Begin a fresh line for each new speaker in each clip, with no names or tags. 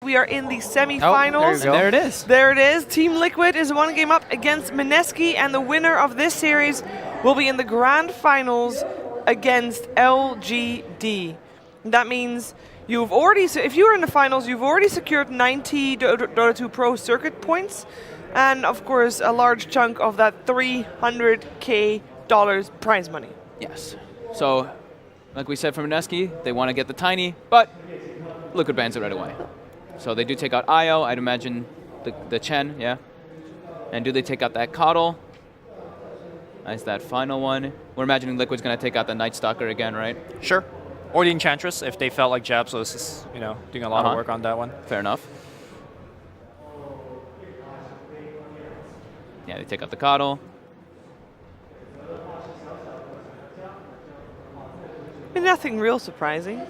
we are in the semifinals.
Oh, there it is.
There it is. Team Liquid is 1 game up against Mineski, and the winner of this series will be in the grand finals against LGD. That means you've already, if you were in the finals, you've already secured 90 Dota 2 Pro circuit points, and of course a large chunk of that $300K prize money.
Yes. So, like we said from Mineski, they want to get the tiny, but Liquid bans it right away. So they do take out Io, I'd imagine the Chen, yeah. And do they take out that Coddle? Nice, that final one. We're imagining Liquid's going to take out the Night Stalker again, right?
Sure. Or the Enchantress, if they felt like Jabs was, doing a lot of work on that one.
Fair enough. Yeah, they take out the Coddle.
Nothing real surprising.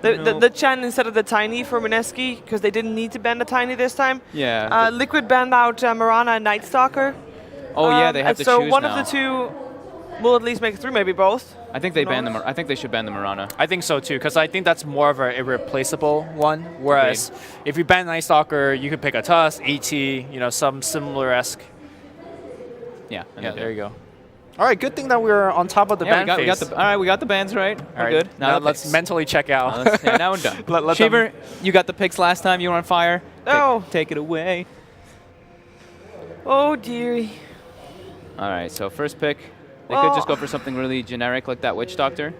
The Chen instead of the Tiny for Mineski, because they didn't need to ban the Tiny this time.
Yeah.
Liquid banned out Mirana and Night Stalker.
Oh yeah, they have to choose
So one
now.
of the two will at least make it through, maybe both.
I think they ban them. I think they should ban the Mirana.
I think so too, because I think that's more of an irreplaceable one. Whereas if you ban Night Stalker, you could pick a Tusk, AT, some similar-esque.
Yeah.
Yeah, there you go. All right, good thing that we're on top of the ban phase.
All right, we got the bans right. We're good.
Now let's mentally check out.
Now we're done. Shiver, you got the picks last time. You were on fire.
Oh.
Take it away.
Oh, dearie.
All right, so first pick. They could just go for something really generic like that Witch Doctor.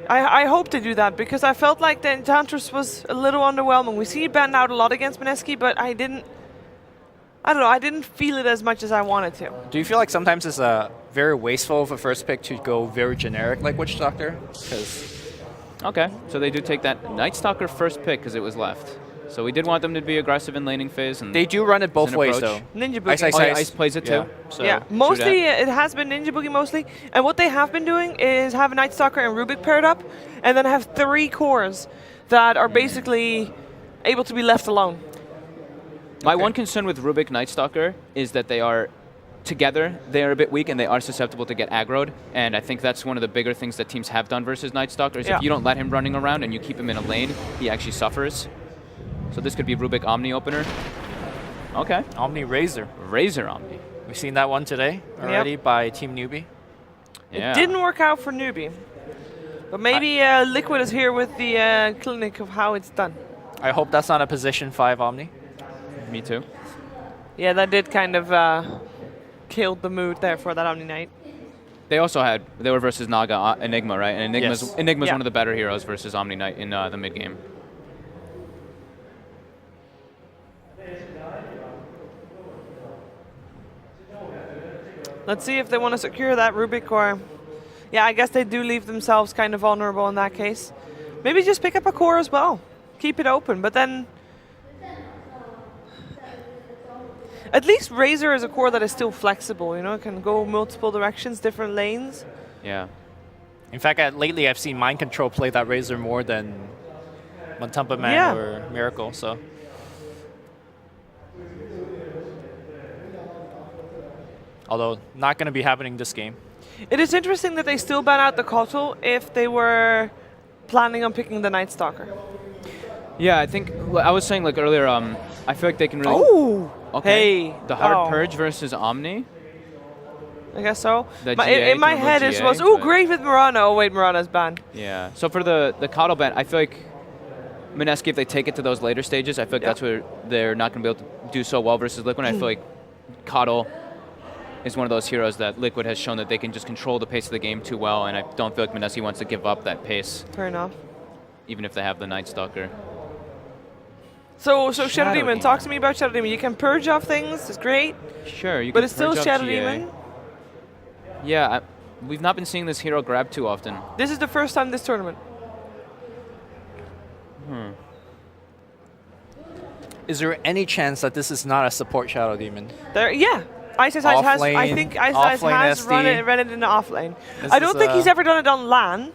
I hope to do that, because I felt like the Enchantress was a little underwhelming. We see it banned out a lot against Mineski, but I don't know, I didn't feel it as much as I wanted to.
Do you feel like sometimes it's very wasteful of a first pick to go very generic like Witch Doctor?
Okay, so they do take that Night Stalker first pick because it was left. So we did want them to be aggressive in laning phase. And
they do run it both ways, though.
Ninja Boogie.
Ice
plays it too. So
yeah, mostly it has been Ninja Boogie mostly. And what they have been doing is have a Night Stalker and Rubik paired up, and then have 3 cores that are basically able to be left alone.
My one concern with Rubik Night Stalker is that they are together, they are a bit weak and they are susceptible to get aggroed. And I think that's one of the bigger things that teams have done versus Night Stalker is if you don't let him running around and you keep him in a lane, he actually suffers. So this could be Rubik Omni opener. Okay.
Omni Razor.
Razor Omni.
We've seen that one today already by Team Newbie.
Yeah. It didn't work out for Newbie. But maybe Liquid is here with the clinic of how it's done.
I hope that's not a position 5 Omni.
Me too.
Yeah, that did kind of kill the mood there for that Omni Knight.
They were versus Naga Enigma, right? And Enigma's one of the better heroes versus Omni Knight in the mid game.
Let's see if they want to secure that Rubik, or... Yeah, I guess they do leave themselves kind of vulnerable in that case. Maybe just pick up a core as well. Keep it open, but then... At least Razor is a core that is still flexible, it can go multiple directions, different lanes.
Yeah.
In fact, lately I've seen Mind Control play that Razor more than Montumpa Man or Miracle, so... Although, not going to be happening this game.
It is interesting that they still ban out the Kotal if they were planning on picking the Night Stalker.
Yeah, I think, I was saying like earlier, I feel like they can really...
Oh!
Okay. Hey! The Hard Purge versus Omni?
I guess so.
In
my head it was, ooh, great with Mirana. Oh wait, Mirana's banned.
Yeah, so for the Coddle ban, I feel like Mineski, if they take it to those later stages, I feel like that's where they're not going to be able to do so well versus Liquid. I feel like Coddle is one of those heroes that Liquid has shown that they can just control the pace of the game too well, and I don't feel like Mineski wants to give up that pace.
Fair enough.
Even if they have the Night Stalker.
So Shadow Demon, talk to me about Shadow Demon. You can purge off things, it's great.
Sure, you can.
But it's still
purge
Shadow
GA.
Demon.
Yeah, we've not been seeing this hero grab too often.
This is the first time this tournament.
Is there any chance that this is not a support Shadow Demon?
Yeah. Ice has, I think Ice has run it in the off lane. I don't think he's ever done it on LAN,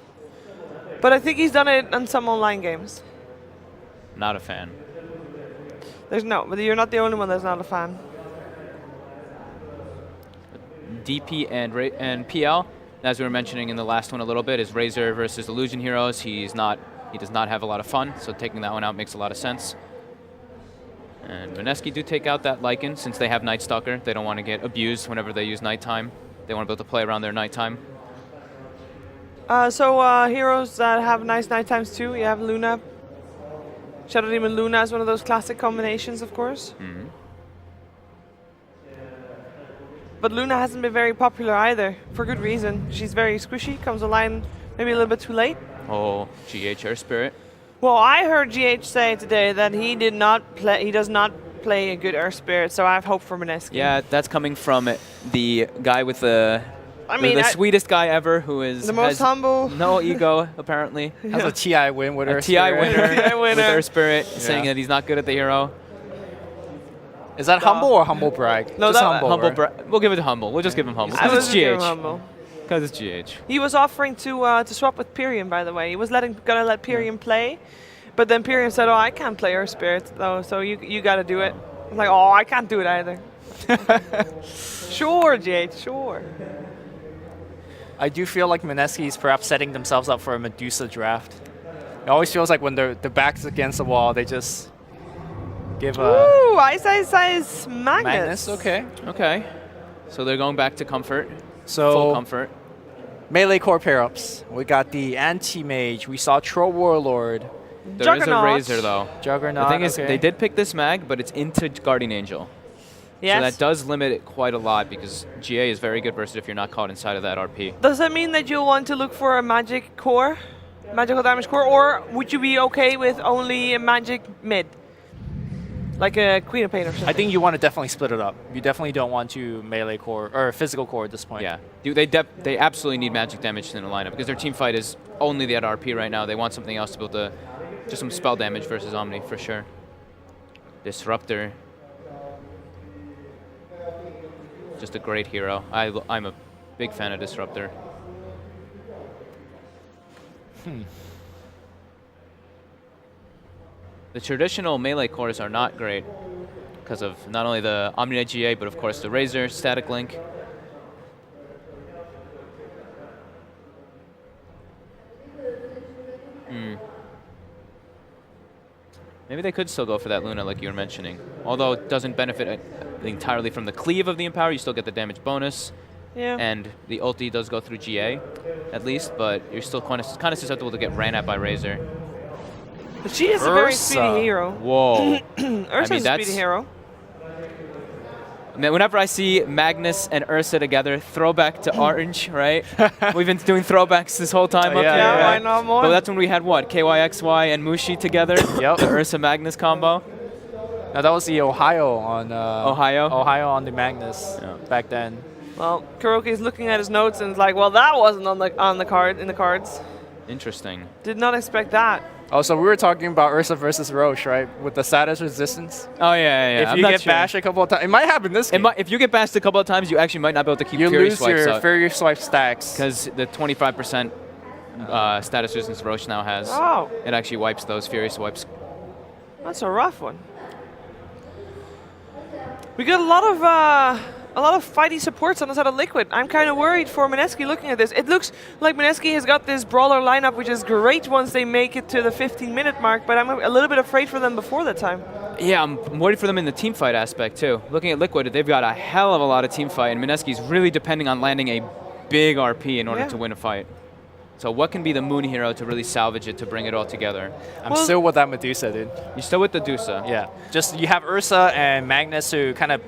but I think he's done it on some online games.
Not a fan.
But you're not the only one that's not a fan.
DP and PL, as we were mentioning in the last one a little bit, is Razor versus Illusion Heroes. He does not have a lot of fun, so taking that one out makes a lot of sense. And Mineski do take out that Lycan since they have Night Stalker. They don't want to get abused whenever they use nighttime. They want to be able to play around their nighttime.
Heroes that have nice nighttimes too. You have Luna. Shadow Demon Luna is one of those classic combinations, of course.
Mm-hmm.
But Luna hasn't been very popular either, for good reason. She's very squishy, comes online maybe a little bit too late.
Oh, GH Air Spirit.
Well, I heard GH say today that he does not play a good Earth Spirit, so I have hope for Mineski.
Yeah, that's coming from the guy with the sweetest guy ever, who is
the most humble.
No ego, apparently.
Has a TI win with
A
Earth
TI
Spirit.
winner with Earth Spirit,
Yeah.
saying that he's not good at the hero.
Is that humble or humble brag?
No,
Just
that-
humble. Right?
We'll give it to humble. We'll just give him humble
I
because
was
it's
just giving
GH.
humble.
Because it's GH.
He was offering to swap with Pyrion, by the way. He was gonna let Pyrion play, but then Pyrion said, "Oh, I can't play Earth Spirit though, so you got to do it." I'm like, "Oh, I can't do it either." Sure, GH, sure.
I do feel like Mineski is perhaps setting themselves up for a Medusa draft. It always feels like when the back's against the wall, they just give a
Ooh, Ice Magnus.
Magnus. Okay.
Okay. So they're going back to comfort.
So
Full comfort.
melee core pair-ups. We got the Anti-Mage. We saw Troll Warlord.
There is a
Juggernaut.
Razor, though.
Juggernaut.
The thing is,
okay.
they did pick this mag, but it's into Guardian Angel.
Yes.
So that does limit it quite a lot because GA is very good versus if you're not caught inside of that RP.
Does that mean that you'll want to look for a magic core, magical damage core, or would you be okay with only a magic mid, like a Queen of Pain or something?
I think you want to definitely split it up. You definitely don't want to melee core or physical core at this point.
Yeah, they absolutely need magic damage in the lineup because their team fight is only that RP right now. They want something else to be able to, just some spell damage versus Omni for sure. Disruptor. Just a great hero. I'm a big fan of Disruptor. The traditional melee cores are not great because of not only the Omni GA, but of course the Razor, Static Link. Maybe they could still go for that Luna like you were mentioning. Although it doesn't benefit entirely from the cleave of the Empower, you still get the damage bonus.
Yeah.
And the ulti does go through GA, at least, but you're still kind of susceptible to get ran at by Razor.
But she is a very
Ursa.
speedy hero.
Whoa.
Ursa's a speedy hero.
Man, whenever I see Magnus and Ursa together, throwback to Orange, right? We've been doing throwbacks this whole time up
yeah,
here.
Yeah,
right?
why not more?
But that's when we had what? KYXY and Mushi together?
Yep.
The Ursa Magnus combo.
Now that was the Ohio on
Ohio?
Ohio on the Magnus back then.
Well, Kuroki is looking at his notes and is like, "Well, that wasn't on the cards.
Interesting.
Did not expect that."
Oh, so we were talking about Ursa versus Roche, right? With the status resistance.
Oh, yeah.
If
I'm
you
not
get
sure.
bashed a couple of times, it might happen this game.
If you get bashed a couple of times, you actually might not be able to keep
You
Fury
lose
Swipes
your
up.
Fury Swipe stacks.
Because the 25% status resistance Roche now has,
Oh,
it actually wipes those Fury Swipes.
that's a rough one. We got a lot of fighty supports on the side of Liquid. I'm kind of worried for Mineski looking at this. It looks like Mineski has got this brawler lineup, which is great once they make it to the 15-minute mark, but I'm a little bit afraid for them before that time.
Yeah, I'm worried for them in the team fight aspect too. Looking at Liquid, they've got a hell of a lot of team fight, and Mineski's really depending on landing a big RP in order to win a fight. So what can be the Moon hero to really salvage it, to bring it all together?
I'm still with that Medusa, dude.
You're still with the Dusa.
Yeah. Just you have Ursa and Magnus who kind of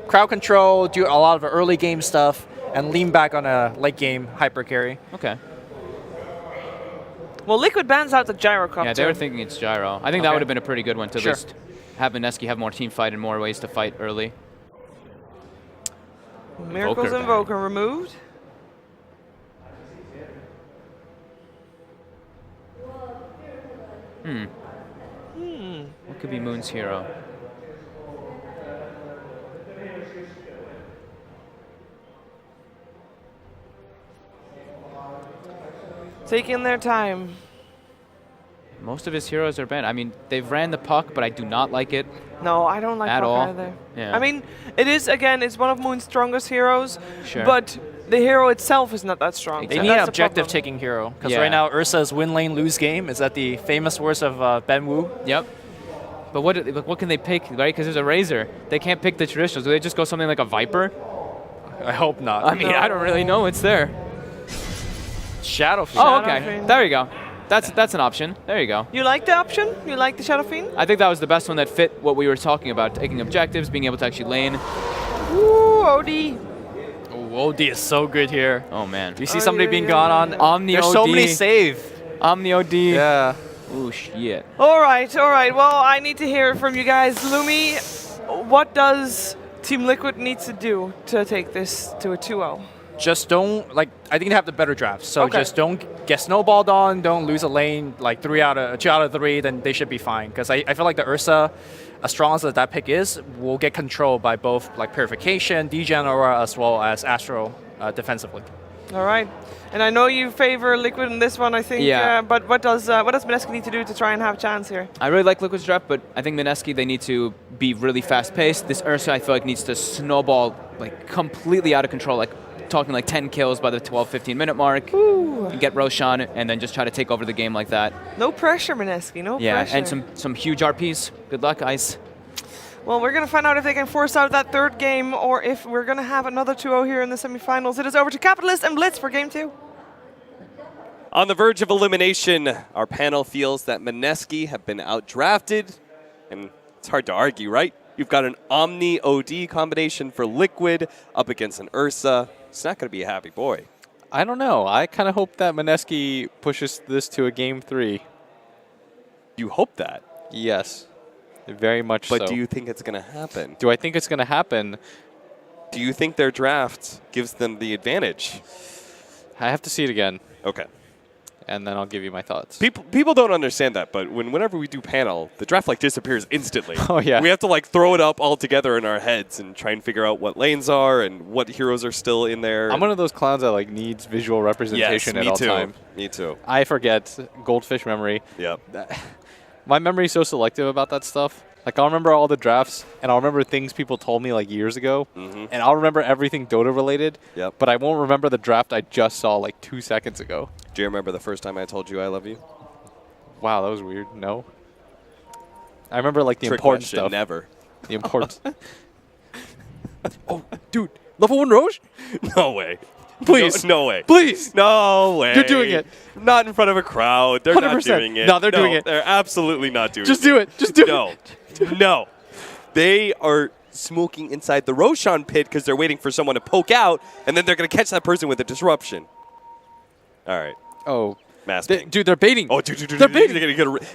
crowd control, do a lot of early game stuff, and lean back on a late game hyper carry.
Okay.
Well, Liquid bans out the Gyrocopter.
Yeah, they were thinking it's Gyro. I think that
Okay.
would have been a pretty good one to
Sure.
just have Mineski have more team fight and more ways to fight early.
Miracles
Invoker
Invoker removed.
What could be Moon's hero?
Taking their time.
Most of his heroes are banned. I mean, they've ran the puck, but I do not like it.
No, I don't like
At
Puck
all?
either.
Yeah.
I mean, it is, again, it's one of Moon's strongest heroes,
Sure.
but the hero itself is not that strong.
They
Exactly.
need an
That's the problem.
objective-taking hero. Because
Yeah.
right now, Ursa's win lane lose game is at the famous words of Ben Wu.
Yep. But what can they pick, right? Because there's a Razor. They can't pick the traditionals. Do they just go something like a Viper?
I hope not.
I mean, I don't really know. It's there.
Shadow Fiend.
Oh, okay.
Fiend.
There you go. That's an option. There you go.
You like the option? You like the Shadow Fiend?
I think that was the best one that fit what we were talking about, taking objectives, being able to actually lane.
Ooh, OD.
Oh, OD is so good here.
Oh, man.
You see somebody being gone on.
Omni
There's
OD.
so many save.
Omni OD.
Yeah.
Ooh, shit.
All right. Well, I need to hear it from you guys. Lumi, what does Team Liquid need to do to take this to a 2-0?
Just don't, I think they have the better draft. So
Okay.
just don't get snowballed on, don't lose a lane, 2 out of 3, then they should be fine. Because I feel like the Ursa, as strong as that pick is, will get controlled by both Purification, Degen Aura, as well as Astro defensively.
All right. And I know you favor Liquid in this one, I think.
Yeah.
But what does Mineski need to do to try and have a chance here?
I really like Liquid's draft, but I think Mineski, they need to be really fast-paced. This Ursa, I feel like, needs to snowball completely out of control, talking 10 kills by the 12-15 minute mark.
Ooh.
And get Roshan, and then just try to take over the game like that.
No pressure, Mineski. No
Yeah,
pressure.
and some huge RPs. Good luck, guys.
Well, we're going to find out if they can force out that third game or if we're going to have another 2-0 here in the semifinals. It is over to Capitalist and Blitz for game 2.
On the verge of elimination, our panel feels that Mineski have been outdrafted, and it's hard to argue, right? You've got an Omni OD combination for Liquid up against an Ursa. It's not going to be a happy boy.
I don't know. I kind of hope that Mineski pushes this to a game 3.
You hope that.
Yes, very much so.
But do you think it's going to happen?
Do I think it's going to happen?
Do you think their draft gives them the advantage?
I have to see it again,
Okay.
and then I'll give you my thoughts.
People don't understand that, but whenever we do panel, the draft disappears instantly.
Oh, yeah.
We have to throw it up all together in our heads and try and figure out what lanes are and what heroes are still in there.
I'm one of those clowns that needs visual representation at all time.
Me too.
I forget goldfish memory.
Yep.
My memory's so selective about that stuff. I'll remember all the drafts, and I'll remember things people told me years ago, and I'll remember everything Dota related.
Yep.
But I won't remember the draft I just saw 2 seconds ago.
Do you remember the first time I told you I love you?
Wow, that was weird. No. I remember the
Trick
important
question,
stuff.
Never.
The important.
Oh, dude, level 1 Roche? No way.
Please.
No way.
Please.
No way.
You're doing it.
Not in front of a crowd. They're not
100%.
doing it.
No, they're doing it.
They're absolutely not doing it.
Just do it. Just do
No.
it.
No. They are smoking inside the Roshan pit because they're waiting for someone to poke out, and then they're going to catch that person with a disruption. All right.
Oh.
Mass
They,
ping.
dude, they're baiting.
Oh, dude.
They're baiting.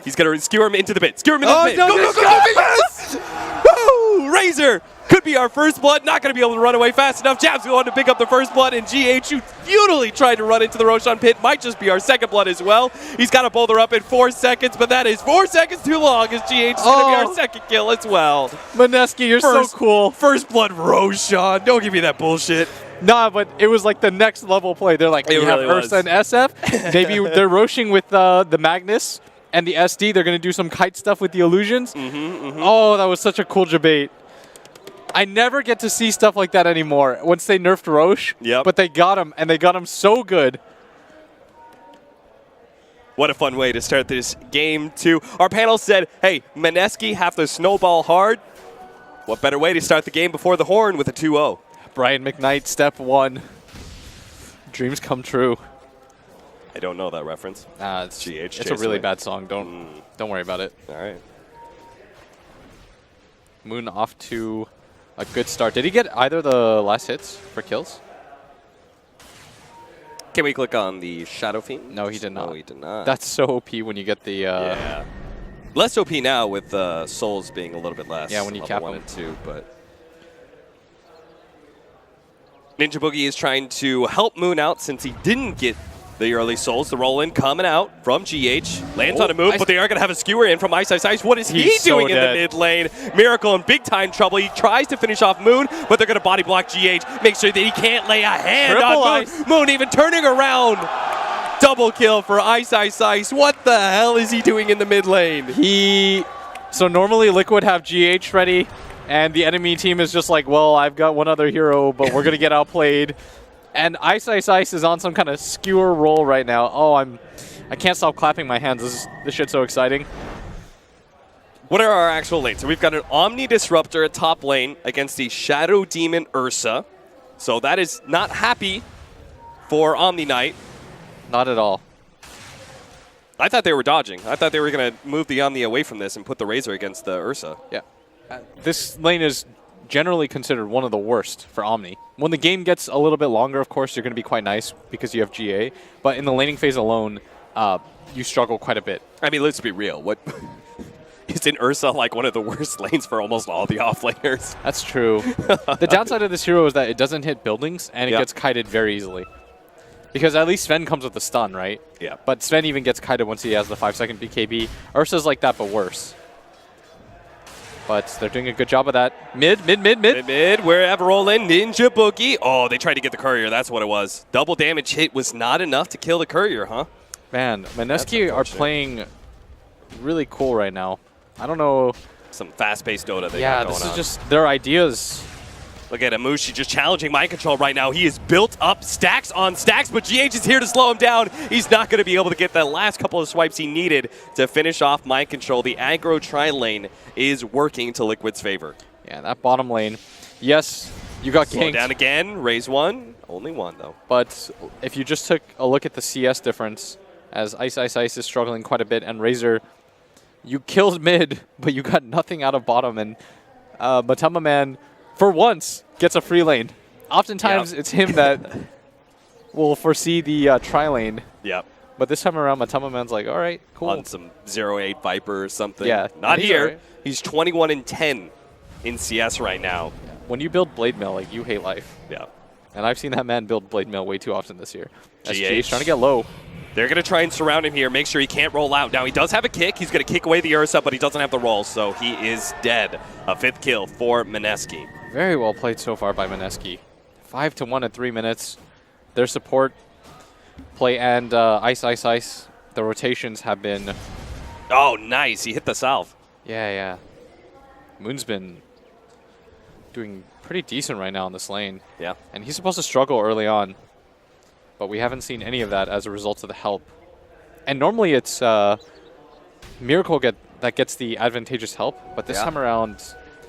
He's going to skewer him into the pit. Skewer him into the pit.
no,
Go,
no,
go, go,
no,
go, yes! Woo! Razor could be our first blood. Not going to be able to run away fast enough. Jab's going to pick up the first blood, and GH, who futilely tried to run into the Roshan pit, might just be our second blood as well. He's got to boulder up in 4 seconds, but that is 4 seconds too long, as GH is going to be our second kill as well.
Mineski, you're so cool.
First blood Roshan. Don't give me that bullshit.
Nah, but it was the next level play. They're we
It
have
really was.
Ursa and SF. Maybe they're roshing with the Magnus and the SD. They're going to do some kite stuff with the illusions. Oh, that was such a cool debate. I never get to see stuff like that anymore once they nerfed Roche.
Yep.
But they got him, and they got him so good.
What a fun way to start this game 2. Our panel said, hey, Mineski have to snowball hard. What better way to start the game before the horn with a 2-0?
Brian McKnight, step 1. Dreams come true.
I don't know that reference.
It's
GH
it's a
Jason.
really bad song. Don't worry about it.
All right.
Moon off to a good start. Did he get either the last hits for kills?
Can we click on the Shadow Fiend?
No, he did not.
No, he did not.
That's so OP when you get the...
yeah. Less OP now with souls being a little bit less.
Yeah, when you
level
cap
1
them.
and 2, but... Ninja Boogie is trying to help Moon out since he didn't get the early souls. The roll-in coming out from GH. Lands on a move, but they are going to have a skewer in from Ice Ice Ice. What is he
He's so
doing in the
dead.
mid lane? Miracle in big-time trouble. He tries to finish off Moon, but they're going to body block GH. Make sure that he can't lay a hand
Triple
on
ice.
Moon. Moon even turning around. Double kill for Ice Ice Ice. What the hell is he doing in the mid lane?
So normally Liquid have GH ready, and the enemy team is just well, I've got one other hero, but we're going to get outplayed. And Ice Ice Ice is on some kind of skewer roll right now. Oh, I can't stop clapping my hands. This shit's so exciting.
What are our actual lanes? So we've got an Omni Disruptor at top lane against the Shadow Demon Ursa. So that is not happy for Omni Knight.
Not at all.
I thought they were dodging. I thought they were going to move the Omni away from this and put the Razor against the Ursa.
Yeah. This lane is generally considered one of the worst for Omni. When the game gets a little bit longer, of course, you're going to be quite nice because you have GA. But in the laning phase alone, you struggle quite a bit.
I mean, let's be real. What isn't Ursa like one of the worst lanes for almost all the offlaners?
That's true. The downside of this hero is that it doesn't hit buildings, and it
Yep.
gets kited very easily. Because at least Sven comes with the stun, right?
Yeah.
But Sven even gets kited once he has the 5-second BKB. Ursa's like that, but worse. But they're doing a good job of that. Mid.
Mid, wherever rolling, Ninja Boogie. Oh, they tried to get the Courier. That's what it was. Double damage hit was not enough to kill the Courier, huh?
Man, Mineski are
unfortunate.
playing really cool right now. I don't know.
Some fast-paced Dota they
Yeah,
got going
this is
on.
just their ideas.
Look at Amushi just challenging mind control right now. He is built up stacks on stacks, but GH is here to slow him down. He's not going to be able to get that last couple of swipes he needed to finish off mind control. The aggro tri-lane is working to Liquid's favor.
Yeah, that bottom lane. Yes, you got
Slow
ganked.
down again, raise one. Only one, though.
But if you just took a look at the CS difference, as Ice is struggling quite a bit, and Razor, you killed mid, but you got nothing out of bottom, and Matama Man, for once, gets a free lane. Oftentimes, it's him that will foresee the tri-lane,
Yep.
but this time around, Matama Man's like, all right, cool.
On some 0-8 Viper or something.
Yeah,
Not
he's
here.
alright.
He's 21-10 in CS right now.
When you build Blade Mail, like, you hate life.
Yeah.
And I've seen that man build Blade Mail way too often this year.
GH.
Trying to get low.
They're going to try and surround him here, make sure he can't roll out. Now, he does have a kick. He's going to kick away the Ursa, but he doesn't have the roll, so he is dead. A 5th kill for Mineski.
Very well played so far by Mineski. 5-1 in 3 minutes. Their support play and Ice. The rotations have been...
Oh, nice. He hit the salve.
Yeah. Moon's been doing pretty decent right now in this lane.
Yeah.
And he's supposed to struggle early on. But we haven't seen any of that as a result of the help. And normally it's Miracle that gets the advantageous help. But this time around,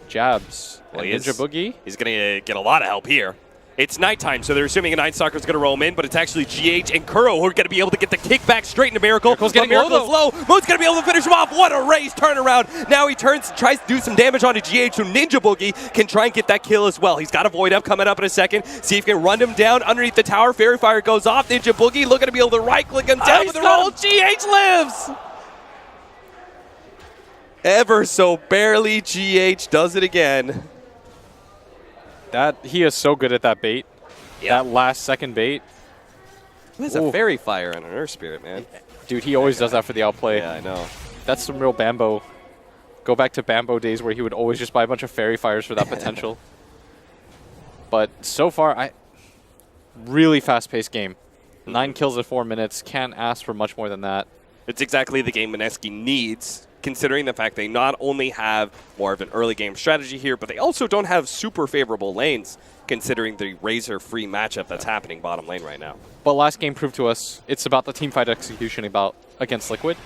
Jabs
Well,
and Ninja Boogie.
He's going to get a lot of help here. It's nighttime, so they're assuming a Night Stalker is going to roam in, but it's actually GH and Kuro who are going to be able to get the kickback straight into Miracle.
Miracle's getting
Miracle's
low,
low. Moon's going to be able to finish him off. What a race turnaround. Now he turns, tries to do some damage onto GH, so Ninja Boogie can try and get that kill as well. He's got a Void Up coming up in a second. See if he can run him down underneath the tower. Fairy Fire goes off. Ninja Boogie looking to be able to right-click him down with the roll. GH lives! Ever so barely, GH does it again.
He is so good at that bait.
Yeah.
That last second bait.
There's a Fairy Fire and an Earth Spirit, man.
Dude, he always does that for the outplay.
Yeah, I know.
That's some real Bambo. Go back to Bambo days where he would always just buy a bunch of Fairy Fires for that potential. But so far, really fast-paced game. 9 kills in 4 minutes. Can't ask for much more than that.
It's exactly the game Mineski needs, considering the fact they not only have more of an early game strategy here, but they also don't have super favorable lanes, considering the Razor-free matchup that's happening bottom lane right now.
But last game proved to us it's about the teamfight execution against Liquid.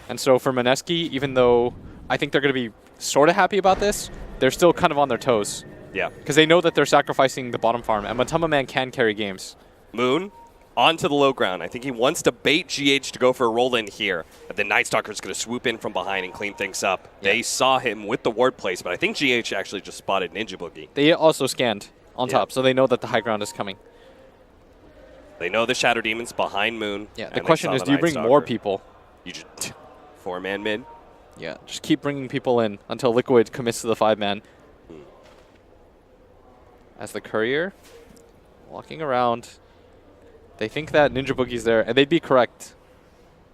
And so for Mineski, even though I think they're going to be sort of happy about this, they're still kind of on their toes.
Yeah.
Because they know that they're sacrificing the bottom farm, and Matama Man can carry games.
Moon onto the low ground. I think he wants to bait GH to go for a roll in here. But then Night Stalker's going to swoop in from behind and clean things up. Yeah. They saw him with the ward place, but I think GH actually just spotted Ninja Boogie.
They also scanned on top, so they know that the high ground is coming.
They know the Shadow Demon's behind Moon.
Yeah, the question is, do you bring more people?
You just 4-man mid.
Yeah, just keep bringing people in until Liquid commits to the 5-man. As the Courier, walking around, they think that Ninja Boogie's there, and they'd be correct,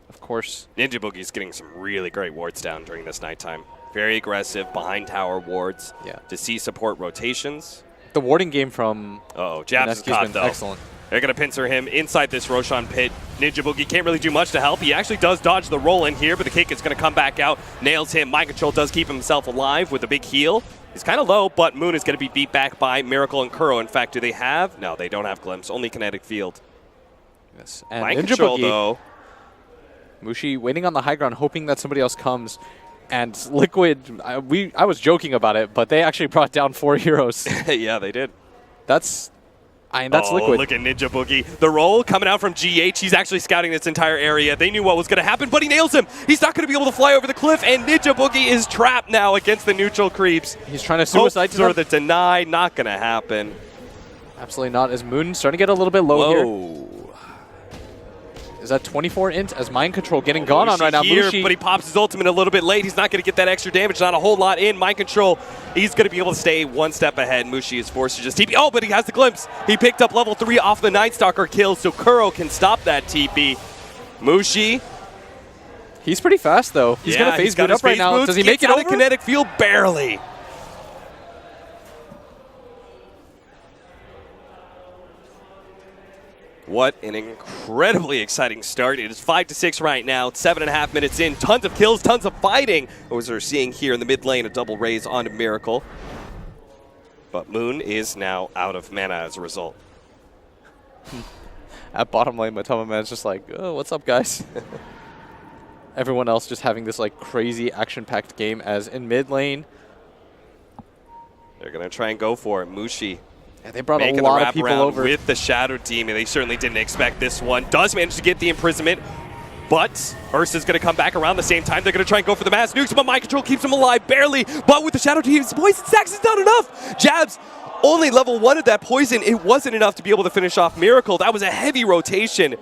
of course.
Ninja Boogie's getting some really great wards down during this nighttime. Very aggressive, behind tower wards to see support rotations.
The warding game from
Jabs is caught,
been
though.
excellent.
They're going to pincer him inside this Roshan pit. Ninja Boogie can't really do much to help. He actually does dodge the roll in here, but the kick is going to come back out. Nails him. Mind Control does keep himself alive with a big heal. He's kind of low, but Moon is going to be beat back by Miracle and Kuro. In fact, do they have? No, they don't have Glimpse. Only Kinetic Field.
Yes. And
Mind
Ninja
Control,
Boogie,
though.
Mushi waiting on the high ground, hoping that somebody else comes. And Liquid, I was joking about it, but they actually brought down 4 heroes.
Yeah, they did.
That's
Oh,
Liquid.
Look at Ninja Boogie. The roll coming out from GH. He's actually scouting this entire area. They knew what was going to happen, but he nails him. He's not going to be able to fly over the cliff, and Ninja Boogie is trapped now against the neutral creeps.
He's trying to suicide to
them. The deny, not going to happen.
Absolutely not, as Moon starting to get a little bit low here.
Whoa.
Is that 24 int as Mind Control getting gone on right now?
Here,
Mushi,
but he pops his ultimate a little bit late. He's not going to get that extra damage. Not a whole lot in. Mind Control, he's going to be able to stay one step ahead. Mushi is forced to just TP. Oh, but he has the glimpse. He picked up level 3 off the Night Stalker kill, so Kuro can stop that TP. Mushi.
he's pretty fast, though. He's going to phase boot up right now. Does he make it over?
Kinetic field? Barely. What an incredibly exciting start. It is 5-6 right now. It's 7.5 minutes in. Tons of kills, tons of fighting. As we're seeing here in the mid lane, a double raise onto Miracle. But Moon is now out of mana as a result.
At bottom lane, Matoma Man's just like, oh, what's up, guys? Everyone else just having this like crazy action-packed game, as in mid lane.
They're going to try and go for it. Mushi.
Yeah, they brought
Making
a lot
the
of people
wraparound
over.
with the Shadow Team, and they certainly didn't expect this one. Does manage to get the imprisonment, but Ursa's going to come back around the same time. They're going to try and go for the mass nukes, but Mind Control keeps him alive, barely. But with the Shadow Team's poison stacks, it's not enough. Jabs only level 1 of that poison. It wasn't enough to be able to finish off Miracle. That was a heavy rotation.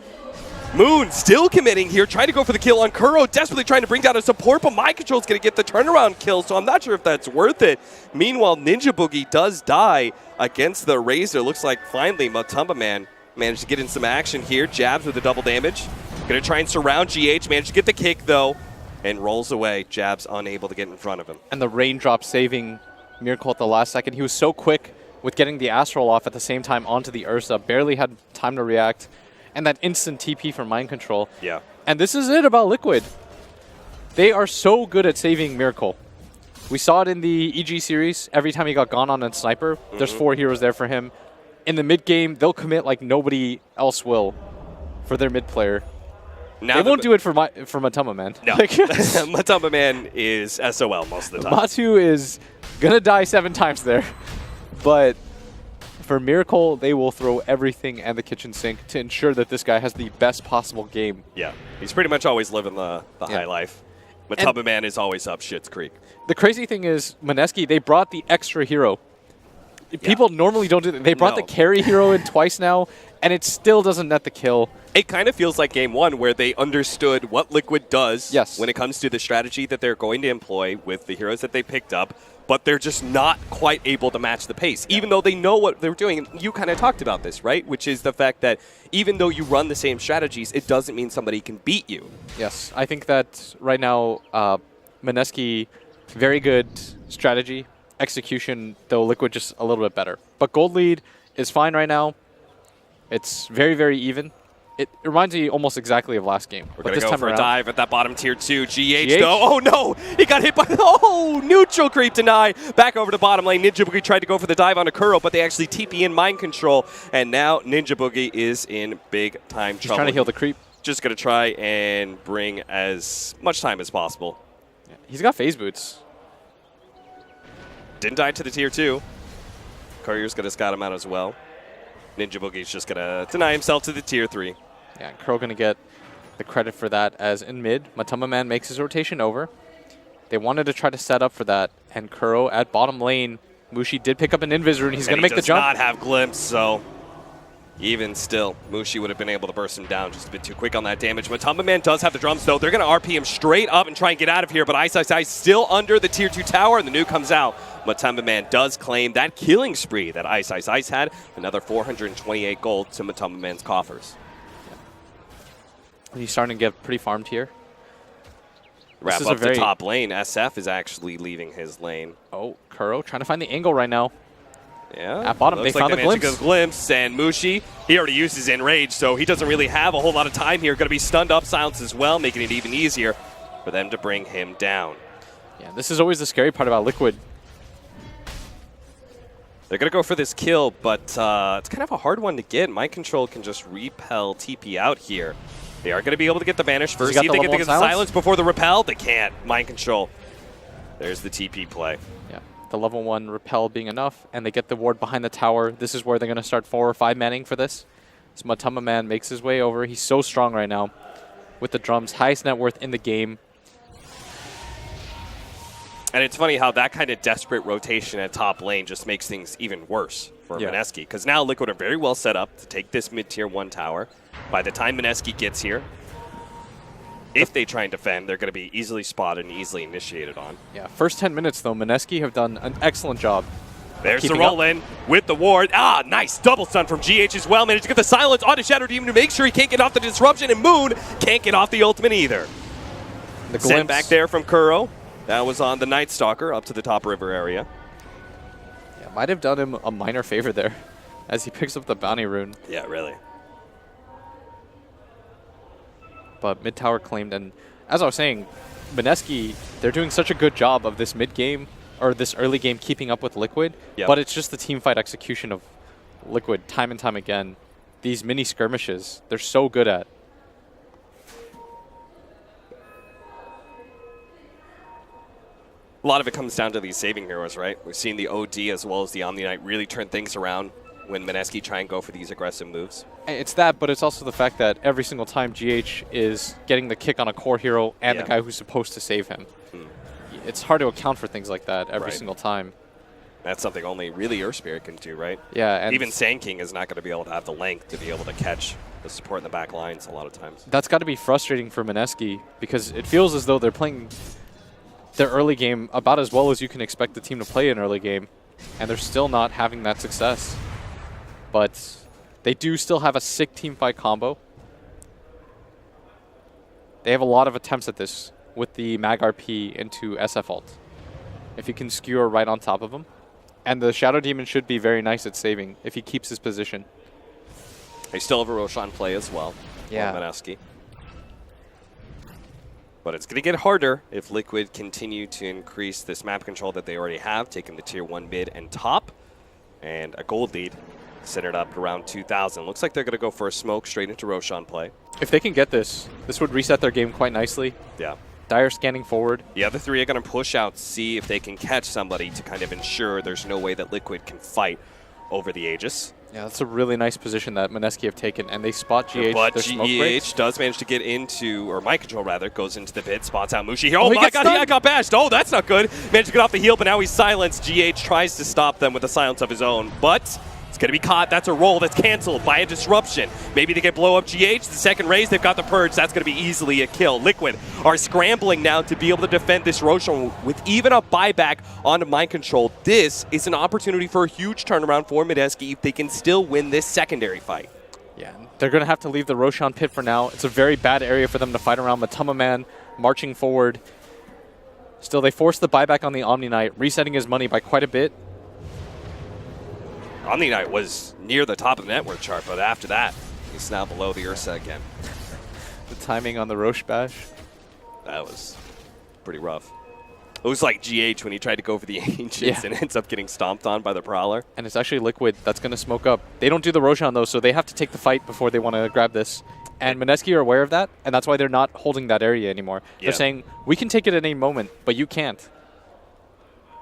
Moon still committing here, trying to go for the kill on Kuro, desperately trying to bring down a support, but Mind Control's going to get the turnaround kill, so I'm not sure if that's worth it. Meanwhile, Ninja Boogie does die against the Razor. Looks like finally Matumba Man managed to get in some action here. Jabs with the double damage. Going to try and surround GH, managed to get the kick though, and rolls away. Jabs unable to get in front of him.
And the raindrop saving Miracle at the last second. He was so quick with getting the Astral off at the same time onto the Ursa. Barely had time to react. And that instant TP from Mind Control.
Yeah.
And this is it about Liquid. They are so good at saving Miracle. We saw it in the EG series. Every time he got gone on a Sniper, there's 4 heroes there for him. In the mid game, they'll commit like nobody else will for their mid player. Now they won't do it for Matuma Man.
No. Matumba Man is SOL most of the time.
Matu is going to die 7 times there. But for Miracle, they will throw everything and the kitchen sink to ensure that this guy has the best possible game.
Yeah, he's pretty much always living the high life. Matumba Man is always up Schitt's Creek.
The crazy thing is, Mineski, they brought the extra hero. People normally don't do that. They brought the carry hero in twice now, and it still doesn't net the kill.
It kind of feels like game 1 where they understood what Liquid does when it comes to the strategy that they're going to employ with the heroes that they picked up, but they're just not quite able to match the pace, even though they know what they're doing. You kind of talked about this, right? Which is the fact that even though you run the same strategies, it doesn't mean somebody can beat you.
Yes, I think that right now, Mineski, very good strategy. Execution, though Liquid just a little bit better. But gold lead is fine right now. It's very, very even. It reminds me almost exactly of last game.
We're going to go for a dive at that bottom tier 2. GH, though. Oh, no. He got hit by neutral creep deny. Back over to bottom lane. Ninja Boogie tried to go for the dive on Kuro, but they actually TP in Mind Control. And now Ninja Boogie is in big time trouble.
He's trying to heal the creep.
Just going to try and bring as much time as possible.
Yeah. He's got phase boots.
Didn't die to the tier 2. Courier's going to scout him out as well. Ninja Boogie's just going to deny himself to the tier 3.
Yeah, Kuro going to get the credit for that, as in mid, Matumba Man makes his rotation over. They wanted to try to set up for that, and Kuro at bottom lane, Mushi did pick up an Invis rune. He's going to make the jump.
He does not have Glimpse, so even still, Mushi would have been able to burst him down just a bit too quick on that damage. Matumba Man does have the drums, though. They're going to RP him straight up and try and get out of here, but Ice still under the tier 2 tower, and the nuke comes out. Matumba Man does claim that killing spree that Ice had. Another 428 gold to Matumba Man's coffers.
He's starting to get pretty farmed here.
Wrap up the top lane. SF is actually leaving his lane.
Oh, Kuro trying to find the angle right now.
Yeah.
At bottom, they found the
glimpse. And Mushi, he already used his Enrage, so he doesn't really have a whole lot of time here. Going to be stunned up, silenced as well, making it even easier for them to bring him down.
Yeah, this is always the scary part about Liquid.
They're going to go for this kill, but it's kind of a hard one to get. Mind Control can just repel TP out here. They are going to be able to get the banish first. See if they can get the silence before the repel. They can't. Mind Control There's the TP play.
Yeah, the level 1 repel being enough, and they get the ward behind the tower. This is where they're going to start 4 or 5 manning for this. So Matama Man makes his way over. He's so strong right now with the drums. Highest net worth in the game.
And it's funny how that kind of desperate rotation at top lane just makes things even worse for Mineski. Because now Liquid are very well set up to take this mid-tier 1 tower. By the time Mineski gets here, if they try and defend, they're going to be easily spotted and easily initiated on.
Yeah, first 10 minutes, though, Mineski have done an excellent job.
There's the roll in with the ward. Ah, nice double stun from GH as well. Managed to get the silence onto Shadow Demon to make sure he can't get off the disruption, and Moon can't get off the ultimate either.
The
Sent back there from Kuro. That was on the Night Stalker up to the top river area.
Yeah, might have done him a minor favor there as he picks up the bounty rune.
Yeah, really.
But mid tower claimed, and as I was saying, Mineski, they're doing such a good job of this mid game or this early game keeping up with Liquid, but it's just the team fight execution of Liquid time and time again. These mini skirmishes, they're so good at.
A lot of it comes down to these saving heroes, right? We've seen the OD as well as the Omni Knight really turn things around when Mineski try and go for these aggressive moves.
It's that, but it's also the fact that every single time GH is getting the kick on a core hero and the guy who's supposed to save him. It's hard to account for things like that every single time.
That's something only really Earth Spirit can do, right?
Yeah, and
even Sand King is not going to be able to have the length to be able to catch the support in the back lines a lot of times.
That's got to be frustrating for Mineski because it feels as though they're playing their early game about as well as you can expect the team to play an early game, and they're still not having that success. But they do still have a sick team fight combo. They have a lot of attempts at this with the Mag RP into SF ult. If you can skewer right on top of him. And the Shadow Demon should be very nice at saving if he keeps his position.
They still have a Roshan play as well.
Yeah.
Mineski. But it's going to get harder if Liquid continue to increase this map control that they already have, taking the tier 1 mid and top. And a gold lead centered up around 2,000. Looks like they're going to go for a smoke straight into Roshan play.
If they can get this would reset their game quite nicely.
Yeah.
Dire scanning forward.
The other three are going to push out, see if they can catch somebody to kind of ensure there's no way that Liquid can fight over the Aegis.
Yeah, that's a really nice position that Mineski have taken, and they spot GH.
But GH does manage to get into, or Mind Control rather, goes into the pit, spots out Mushi here. Oh my god, he got bashed. Oh, that's not good. Managed to get off the heel, but now he's silenced. GH tries to stop them with a silence of his own, but it's going to be caught. That's a roll that's canceled by a disruption. Maybe they can blow up GH. The second raise, they've got the purge. That's going to be easily a kill. Liquid are scrambling now to be able to defend this Roshan with even a buyback onto Mind Control. This is an opportunity for a huge turnaround for Mineski if they can still win this secondary fight.
Yeah, they're going to have to leave the Roshan pit for now. It's a very bad area for them to fight around. Matama Man marching forward. Still, they force the buyback on the Omni Knight, resetting his money by quite a bit.
Omni Knight was near the top of the network chart, but after that, he's now below the Ursa again.
The timing on the Roche bash.
That was pretty rough. It was like GH when he tried to go for the Ancients and ends up getting stomped on by the Prowler.
And it's actually Liquid that's going to smoke up. They don't do the Roshan, though, so they have to take the fight before they want to grab this. And Mineski are aware of that, and that's why they're not holding that area anymore. They're saying, we can take it at any moment, but you can't.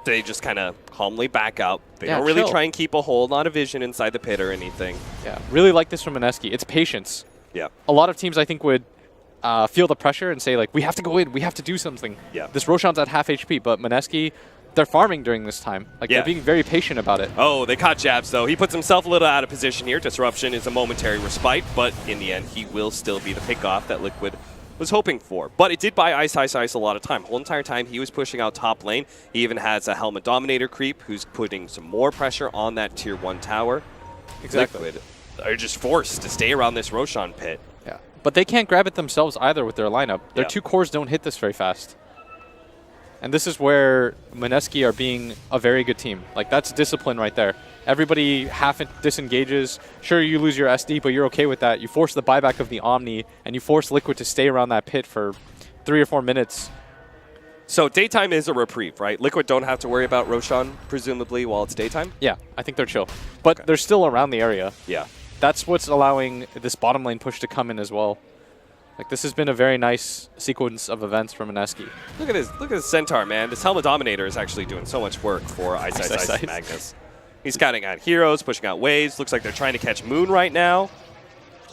They just kind of calmly back out. They don't really try and keep a hold on a vision inside the pit or anything.
Yeah, really like this from Mineski. It's patience.
Yeah.
A lot of teams, I think, would feel the pressure and say, like, we have to go in, we have to do something.
Yeah.
This Roshan's at half HP, but Mineski, they're farming during this time. Like, they're being very patient about it.
Oh, they caught jabs, though. He puts himself a little out of position here. Disruption is a momentary respite, but in the end, he will still be the pickoff that Liquid was hoping for. But it did buy Ice a lot of time. The whole entire time he was pushing out top lane. He even has a Helmet Dominator creep who's putting some more pressure on that tier 1 tower.
Exactly.
Liquid are just forced to stay around this Roshan pit.
Yeah. But they can't grab it themselves either with their lineup. Their two cores don't hit this very fast. And this is where Mineski are being a very good team. Like, that's discipline right there. Everybody half disengages. Sure, you lose your SD, but you're okay with that. You force the buyback of the Omni, and you force Liquid to stay around that pit for 3 or 4 minutes.
So daytime is a reprieve, right? Liquid don't have to worry about Roshan, presumably, while it's daytime?
Yeah, I think they're chill. But they're still around the area.
Yeah.
That's what's allowing this bottom lane push to come in as well. Like, this has been a very nice sequence of events from Mineski.
Look at this Centaur, man. This Helmet Dominator is actually doing so much work for Ice
Ice.
Magnus. He's scouting out heroes, pushing out waves. Looks like they're trying to catch Moon right now.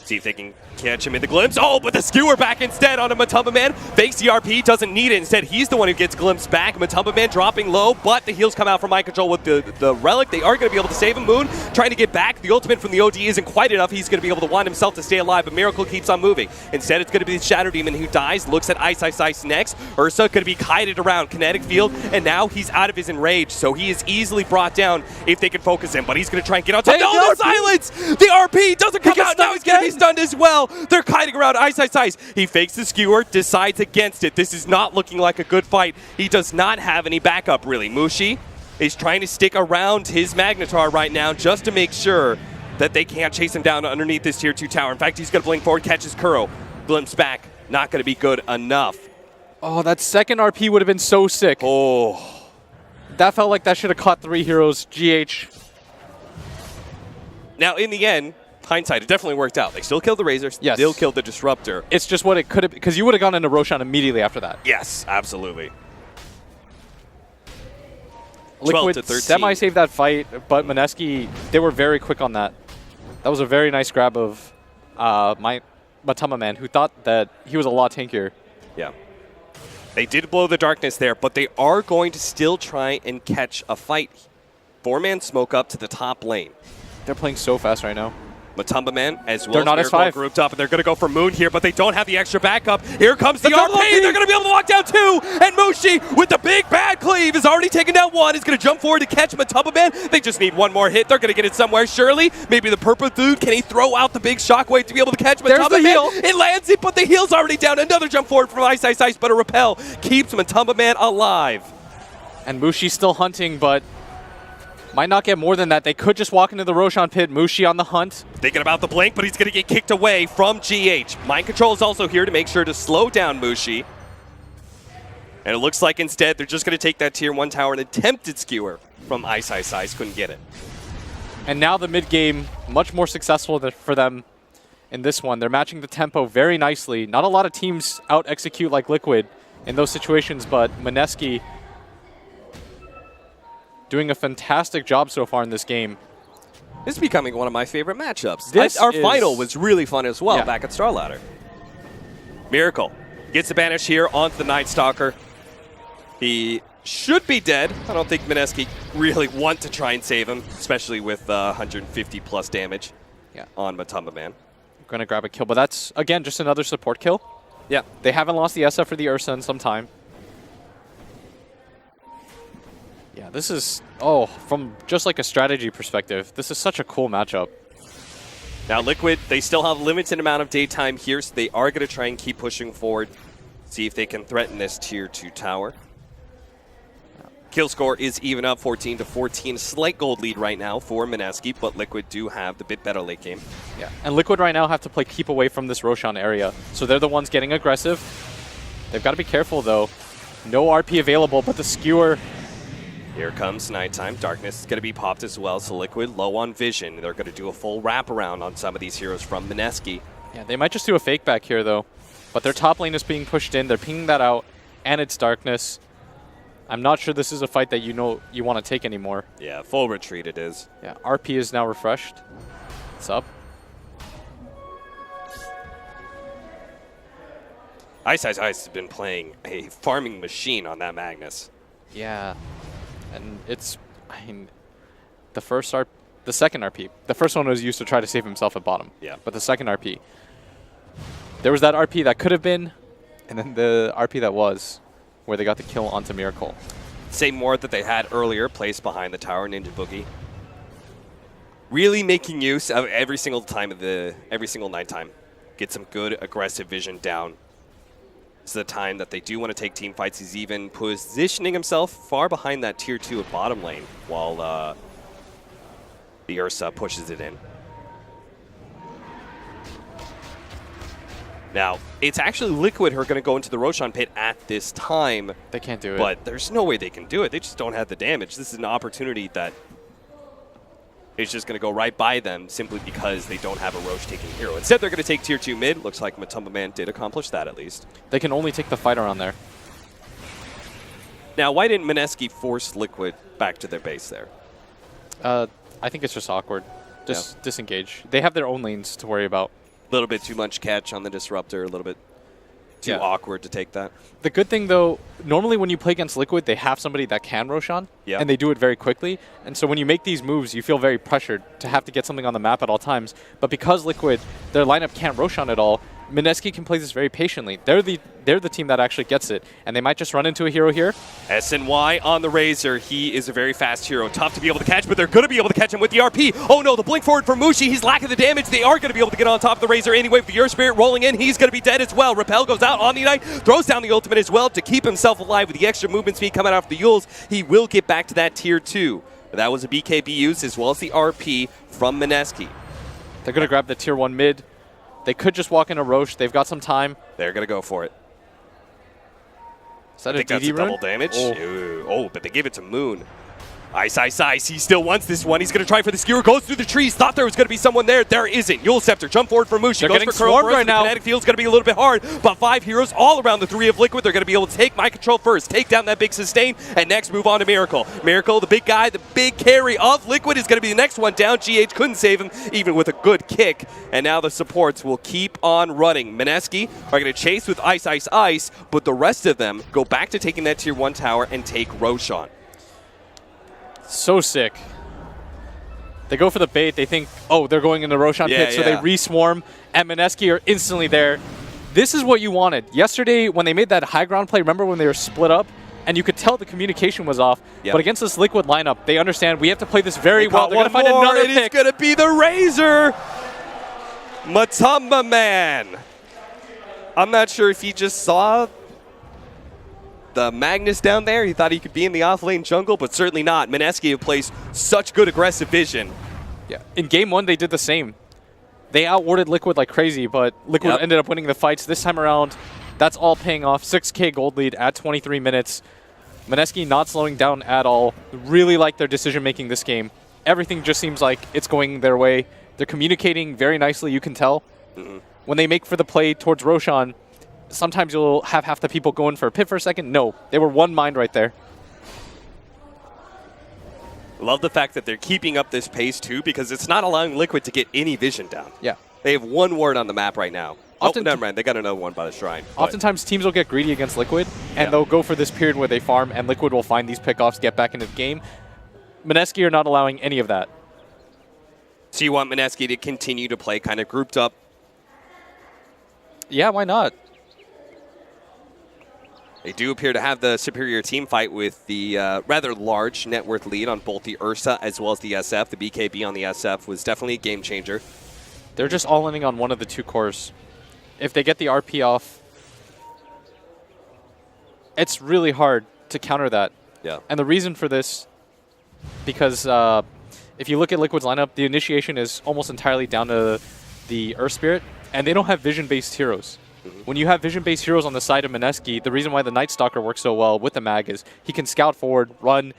See if they can catch him in the glimpse. Oh, but the skewer back instead on a Matumba Man. Fakes the RP, doesn't need it. Instead, he's the one who gets glimpsed back. Matumba Man dropping low, but the heals come out from Mind Control with the Relic. They are going to be able to save him. Moon trying to get back. The ultimate from the OD isn't quite enough. He's going to be able to wand himself to stay alive, but Miracle keeps on moving. Instead, it's going to be the Shadow Demon who dies. Looks at Ice next. Ursa going to be kited around Kinetic Field, and now he's out of his enrage, so he is easily brought down if they can focus him, but he's going to try and get on top. No, the silence! The RP doesn't come out. Now he's going to be stunned as well. They're kiting around Ice. He fakes the skewer, decides against it. This is not looking like a good fight. He does not have any backup, really. Mushi is trying to stick around his Magnetar right now just to make sure that they can't chase him down underneath this tier 2 tower. In fact, he's going to blink forward, catches Kuro, glimpse back. Not going to be good enough.
Oh, that second RP would have been so sick.
Oh.
That felt like that should have caught 3 heroes. GH.
Now, in the end, hindsight, it definitely worked out. They still killed the Razor,
Yes.
still killed the Disruptor.
It's just what it could have, because you would have gone into Roshan immediately after that.
Yes, absolutely. 12
Liquid
to 13.
semi-saved that fight, but Mineski, they were very quick on that. That was a very nice grab of my Matumba Man, who thought that he was a lot tankier.
Yeah. They did blow the darkness there, but they are going to still try and catch a fight. 4-man smoke up to the top lane.
They're playing so fast right now.
Matumba Man as well
They're
as
not
Miracle
S5.
grouped up, and they're going to go for Moon here, but they don't have the extra backup. Here comes the
double
RP. They're going to be able to lock down 2, and Mushi with the big bad cleave is already taken down 1. Is going to jump forward to catch Matumba Man. They just need one more hit. They're going to get it somewhere, surely. Maybe the purple dude. Can he throw out the big shockwave to be able to catch
There's
Matumba
the
Man?
heal.
It lands it, but the heal's already down. Another jump forward from Ice, but a repel keeps Matumba Man alive.
And Mushi's still hunting, but might not get more than that. They could just walk into the Roshan pit. Mushi on the hunt.
Thinking about the blink, but he's going to get kicked away from GH. Mind Control is also here to make sure to slow down Mushi. And it looks like instead they're just going to take that tier 1 tower and attempted skewer from Ice. Couldn't get it.
And now the mid game, much more successful for them in this one. They're matching the tempo very nicely. Not a lot of teams out-execute like Liquid in those situations, but Mineski doing a fantastic job so far in this game.
This is becoming one of my favorite matchups.
This
Our
is-
final was really fun as well
Yeah.
back at StarLadder. Miracle gets the banish here onto the Night Stalker. He should be dead. I don't think Mineski really want to try and save him, especially with 150 plus damage on Matumba Man.
Going to grab a kill, but that's, again, just another support kill.
Yeah.
They haven't lost the SF for the Ursa in some time. Yeah, this is, from just like a strategy perspective, this is such a cool matchup.
Now Liquid, they still have a limited amount of daytime here, so they are going to try and keep pushing forward, see if they can threaten this tier 2 tower. Kill score is even up 14 to 14. Slight gold lead right now for Mineski, but Liquid do have the bit better late game.
Yeah, and Liquid right now have to play keep away from this Roshan area, so they're the ones getting aggressive. They've got to be careful though. No RP available, but the skewer.
Here comes nighttime. Darkness is going to be popped as well, so Liquid low on vision. They're going to do a full wraparound on some of these heroes from Mineski.
Yeah, they might just do a fake back here though, but their top lane is being pushed in. They're pinging that out, and it's darkness. I'm not sure this is a fight that you want to take anymore.
Yeah, full retreat it is.
Yeah, RP is now refreshed. It's up.
Ice has been playing a farming machine on that Magnus.
Yeah, and it's, I mean, the second RP. The first one was used to try to save himself at bottom.
Yeah.
But the second RP, there was that RP that could have been, and then the RP that was, where they got the kill onto Miracle.
Same ward that they had earlier, placed behind the tower, Ninja Boogie. Really making use of every single nighttime. Get some good aggressive vision down. This is the time that they do want to take team fights. He's even positioning himself far behind that tier 2 at bottom lane while the Ursa pushes it in. Now, it's actually Liquid who are going to go into the Roshan pit at this time.
They can't do it.
But there's no way they can do it. They just don't have the damage. This is an opportunity that is just going to go right by them simply because they don't have a Roche taking hero. Instead, they're going to take tier 2 mid. Looks like Matumba Man did accomplish that at least.
They can only take the fight around there.
Now, why didn't Mineski force Liquid back to their base there?
I think it's just awkward. Just disengage. They have their own lanes to worry about.
A little bit too much catch on the Disruptor, a little bit too awkward to take that.
The good thing, though, normally when you play against Liquid, they have somebody that can Roshan, and they do it very quickly. And so when you make these moves, you feel very pressured to have to get something on the map at all times. But because Liquid, their lineup can't Roshan at all, Mineski can play this very patiently. They're the team that actually gets it, and they might just run into a hero here.
SNY on the Razor. He is a very fast hero. Tough to be able to catch, but they're going to be able to catch him with the RP. Oh no, the blink forward from Mushi. He's lacking the damage. They are going to be able to get on top of the Razor anyway. With the Earth Spirit rolling in, he's going to be dead as well. Repel goes out on the Ignite, throws down the ultimate as well to keep himself alive with the extra movement speed coming off the Yules. He will get back to that tier 2. That was a BKB use as well as the RP from Mineski.
They're going to grab the tier 1 mid. They could just walk into Roche. They've got some time.
They're going to go for it.
Is that
I think
a DD
that's a
rune?
double damage. Oh, but they gave it to Moon. Ice, Ice, Ice. He still wants this one. He's going to try for the skewer. Goes through the trees. Thought there was going to be someone there. There isn't. Yule Scepter. Jump forward for Mushi.
They're
Goes
getting
for Curl
swarmed
first.
right now.
Kinetic field's going to be a little bit hard, but 5 heroes all around the 3 of Liquid. They're going to be able to take my control first, take down that big sustain, and next move on to Miracle. Miracle, the big guy, the big carry of Liquid, is going to be the next one down. GH couldn't save him, even with a good kick. And now the supports will keep on running. Mineski are going to chase with Ice, Ice, Ice, but the rest of them go back to taking that tier 1 tower and take Roshan.
So sick. They go for the bait. They think, oh, they're going in the Roshan pit, so they re-swarm, and Mineski are instantly there. This is what you wanted. Yesterday, when they made that high ground play, remember when they were split up? And you could tell the communication was off. But against this Liquid lineup, they understand we have to play this very well. They're going to find another pick.
It's going to be the Razor. Matumba Man. I'm not sure if he just saw the Magnus down there. He thought he could be in the off-lane jungle, but certainly not. Mineski plays such good aggressive vision.
Yeah. In game 1, they did the same. They outwarded Liquid like crazy, but Liquid ended up winning the fights. This time around, that's all paying off. 6K gold lead at 23 minutes. Mineski not slowing down at all. Really like their decision-making this game. Everything just seems like it's going their way. They're communicating very nicely, you can tell. When they make for the play towards Roshan, sometimes you'll have half the people going for a pit for a second. No, they were one mind right there.
Love the fact that they're keeping up this pace, too, because it's not allowing Liquid to get any vision down.
Yeah.
They have 1 ward on the map right now. Never mind. They got another one by the shrine.
Oftentimes, teams will get greedy against Liquid, and they'll go for this period where they farm, and Liquid will find these pickoffs, get back into the game. Mineski are not allowing any of that.
So you want Mineski to continue to play kind of grouped up?
Yeah, why not?
They do appear to have the superior team fight with the rather large net worth lead on both the Ursa as well as the SF. The BKB on the SF was definitely a game changer.
They're just all-inning on one of the 2 cores. If they get the RP off, it's really hard to counter that.
Yeah.
And the reason for this, because if you look at Liquid's lineup, the initiation is almost entirely down to the Earth Spirit, and they don't have vision-based heroes. When you have vision-based heroes on the side of Mineski, the reason why the Night Stalker works so well with the Mag is he can scout forward, run,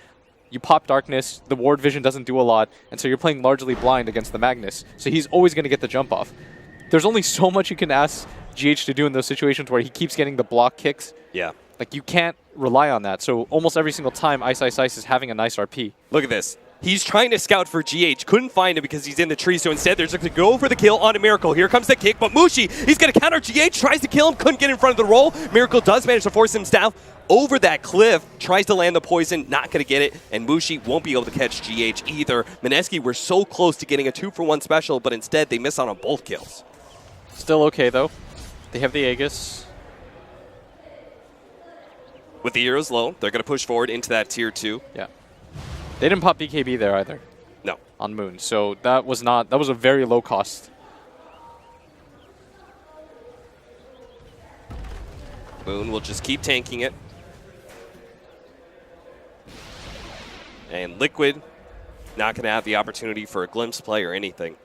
you pop Darkness, the ward vision doesn't do a lot, and so you're playing largely blind against the Magnus. So he's always going to get the jump off. There's only so much you can ask GH to do in those situations where he keeps getting the block kicks.
Yeah.
Like, you can't rely on that. So almost every single time, Ice Ice Ice is having a nice RP.
Look at this. He's trying to scout for GH. Couldn't find him because he's in the tree. So instead, they're just going to go for the kill on a Miracle. Here comes the kick. But Mushi, he's going to counter GH. Tries to kill him. Couldn't get in front of the roll. Miracle does manage to force himself over that cliff. Tries to land the poison. Not going to get it. And Mushi won't be able to catch GH either. Mineski were so close to getting a 2-for-1 special, but instead, they miss out on both kills.
Still okay, though. They have the Aegis.
With the heroes low, they're going to push forward into that tier 2.
Yeah. They didn't pop BKB there either.
No.
On Moon. So that was a very low cost.
Moon will just keep tanking it. And Liquid not going to have the opportunity for a glimpse play or anything.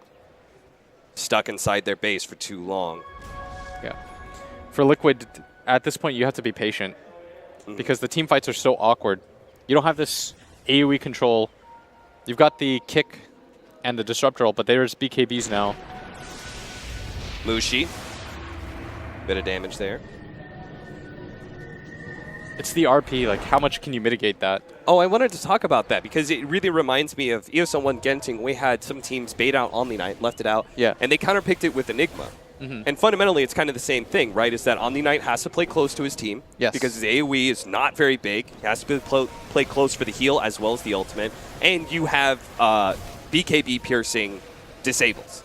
Stuck inside their base for too long.
Yeah. For Liquid, at this point, you have to be patient. Because the team fights are so awkward. You don't have this AoE control. You've got the kick and the Disruptor ult, but there's BKBs now.
Mushi. Bit of damage there.
It's the RP, like how much can you mitigate that?
Oh, I wanted to talk about that because it really reminds me of ESL1 Genting. We had some teams bait out Omni Knight, left it out,
Yeah.
and they counterpicked it with Enigma. And fundamentally, it's kind of the same thing, right? Is that Omni Knight has to play close to his team
Yes.
because his AoE is not very big. He has to play close for the heal as well as the ultimate. And you have BKB piercing disables.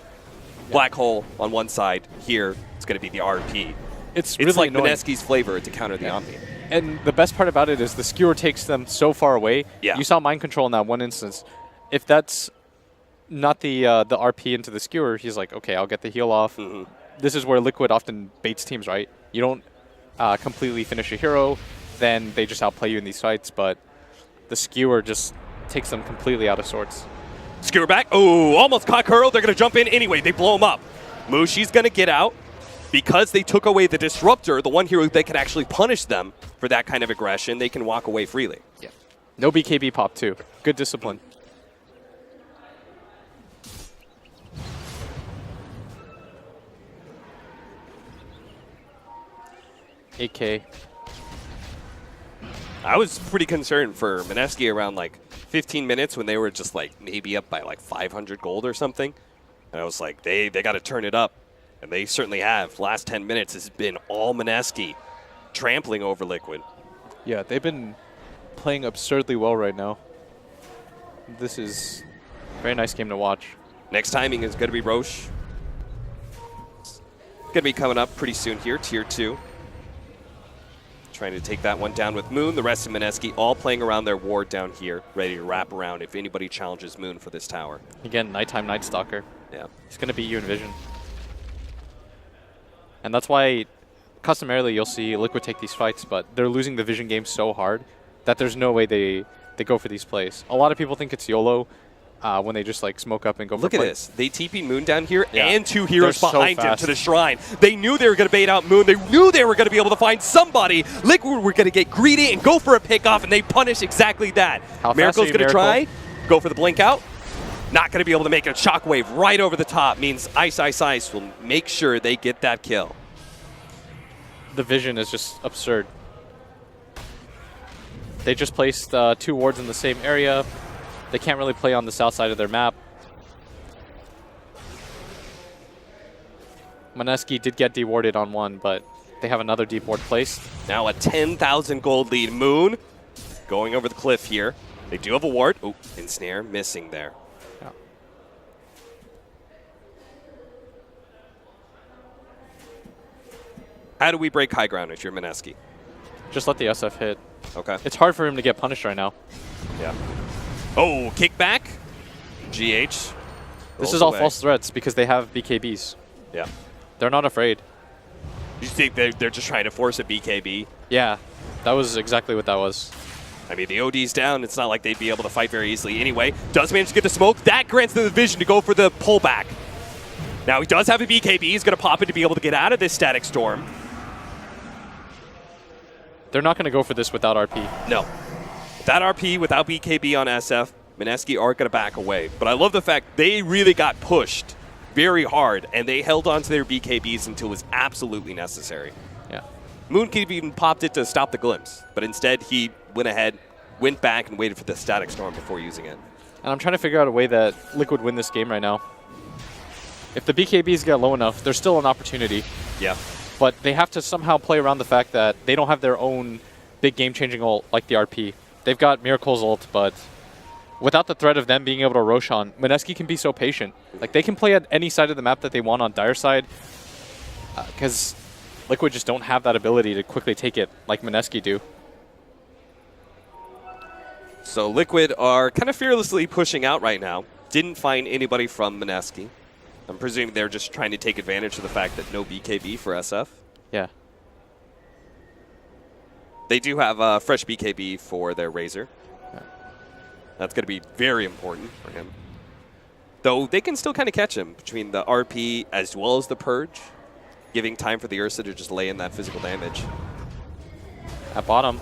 Black Hole on one side. Here, it's going to be the RP.
It's
It's
really
like
annoying.
Mineski's flavor to counter the Omni.
And the best part about it is the skewer takes them so far away.
Yeah.
You saw mind control in that one instance. If that's not the RP into the skewer, he's like, okay, I'll get the heal off. This is where Liquid often baits teams, right? You don't completely finish a hero, then they just outplay you in these fights, but the skewer just takes them completely out of sorts.
Skewer back. Oh, almost caught Curl. They're going to jump in anyway. They blow him up. Mushi's going to get out. Because they took away the Disruptor, the one hero that can actually punish them for that kind of aggression, they can walk away freely.
Yeah. No BKB pop, too. Good discipline. AK.
I was pretty concerned for Mineski around like 15 minutes when they were just like maybe up by like 500 gold or something. And I was like, they got to turn it up. And they certainly have. Last 10 minutes has been all Mineski trampling over Liquid.
Yeah, they've been playing absurdly well right now. This is a very nice game to watch.
Next timing is going to be Roche. Going to be coming up pretty soon here, Tier 2. Trying to take that one down with Moon. The rest of Mineski all playing around their ward down here, ready to wrap around if anybody challenges Moon for this tower.
Again, nighttime Night Stalker.
Yeah.
He's going to beat you in vision. And that's why, customarily, you'll see Liquid take these fights, but they're losing the vision game so hard that there's no way they go for these plays. A lot of people think it's YOLO when they just like smoke up and go for
Look at
plays.
this. They TP'd Moon down here
Yeah.
and two heroes
They're so
behind him
fast.
to the shrine. They knew they were going to bait out Moon. They knew they were going to be able to find somebody. Liquid were going to get greedy and go for a pickoff, and they punish exactly that.
How fast
Miracle's
are you,
going to try,
Miracle?
go for the blink out. Not going to be able to make a shockwave right over the top. Means Ice will make sure they get that kill.
The vision is just absurd. They just placed 2 wards in the same area. They can't really play on the south side of their map. Mineski did get dewarded on one, but they have another deep ward placed.
Now a 10,000 gold lead. Moon going over the cliff here. They do have a ward. Oh, ensnare missing there.
Yeah.
How do we break high ground if you're Mineski?
Just let the SF hit.
Okay.
It's hard for him to get punished right now.
Yeah. Oh, kickback. GH.
This
rolls
is all
away.
false threats because they have BKBs.
Yeah.
They're not afraid.
You think they're just trying to force a BKB?
Yeah, that was exactly what that was.
I mean, the OD's down. It's not like they'd be able to fight very easily anyway. Does manage to get the smoke. That grants them the vision to go for the pullback. Now, he does have a BKB. He's going to pop it to be able to get out of this static storm.
They're not going to go for this without RP.
No. Without RP, without BKB on SF, Mineski are going to back away. But I love the fact they really got pushed very hard, and they held on to their BKBs until it was absolutely necessary.
Yeah.
Moon could have even popped it to stop the glimpse, but instead he went ahead, went back, and waited for the static storm before using it.
And I'm trying to figure out a way that Liquid win this game right now. If the BKBs get low enough, there's still an opportunity.
Yeah.
But they have to somehow play around the fact that they don't have their own big game-changing ult like the RP. They've got Miracle's ult, but without the threat of them being able to Roshan, Mineski can be so patient. Like, they can play at any side of the map that they want on Dire side because Liquid just don't have that ability to quickly take it like Mineski do.
So Liquid are kind of fearlessly pushing out right now. Didn't find anybody from Mineski. I'm presuming they're just trying to take advantage of the fact that no BKB for SF.
Yeah.
They do have a fresh BKB for their Razor. That's going to be very important for him. Though they can still kind of catch him between the RP as well as the Purge, giving time for the Ursa to just lay in that physical damage.
At bottom.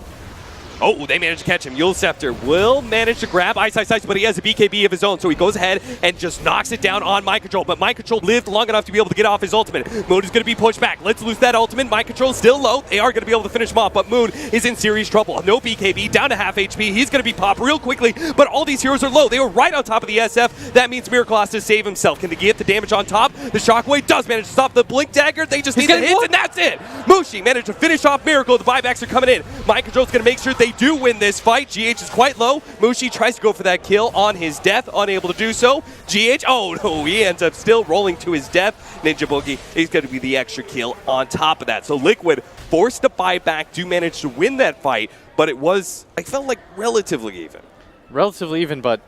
Oh, they managed to catch him. Yule Scepter will manage to grab Ice, but he has a BKB of his own, so he goes ahead and just knocks it down on Mind Control. But Mind Control lived long enough to be able to get off his ultimate. Moon is going to be pushed back. Let's lose that ultimate. Mind Control is still low. They are going to be able to finish him off, but Moon is in serious trouble. No BKB, down to half HP. He's going to be popped real quickly, but all these heroes are low. They were right on top of the SF. That means Miracle has to save himself. Can they get the damage on top? The Shockwave does manage to stop the Blink Dagger. They just need the hits, and that's it. Mushi managed to finish off Miracle. The buybacks are coming in. Mind Control's going to make sure they do win this fight. GH is quite low. Mushi tries to go for that kill on his death, unable to do so. GH, oh no, he ends up still rolling to his death. Ninja Boogie is going to be the extra kill on top of that. So Liquid forced to buy back, do manage to win that fight, but it was, I felt like, relatively even.
Relatively even, but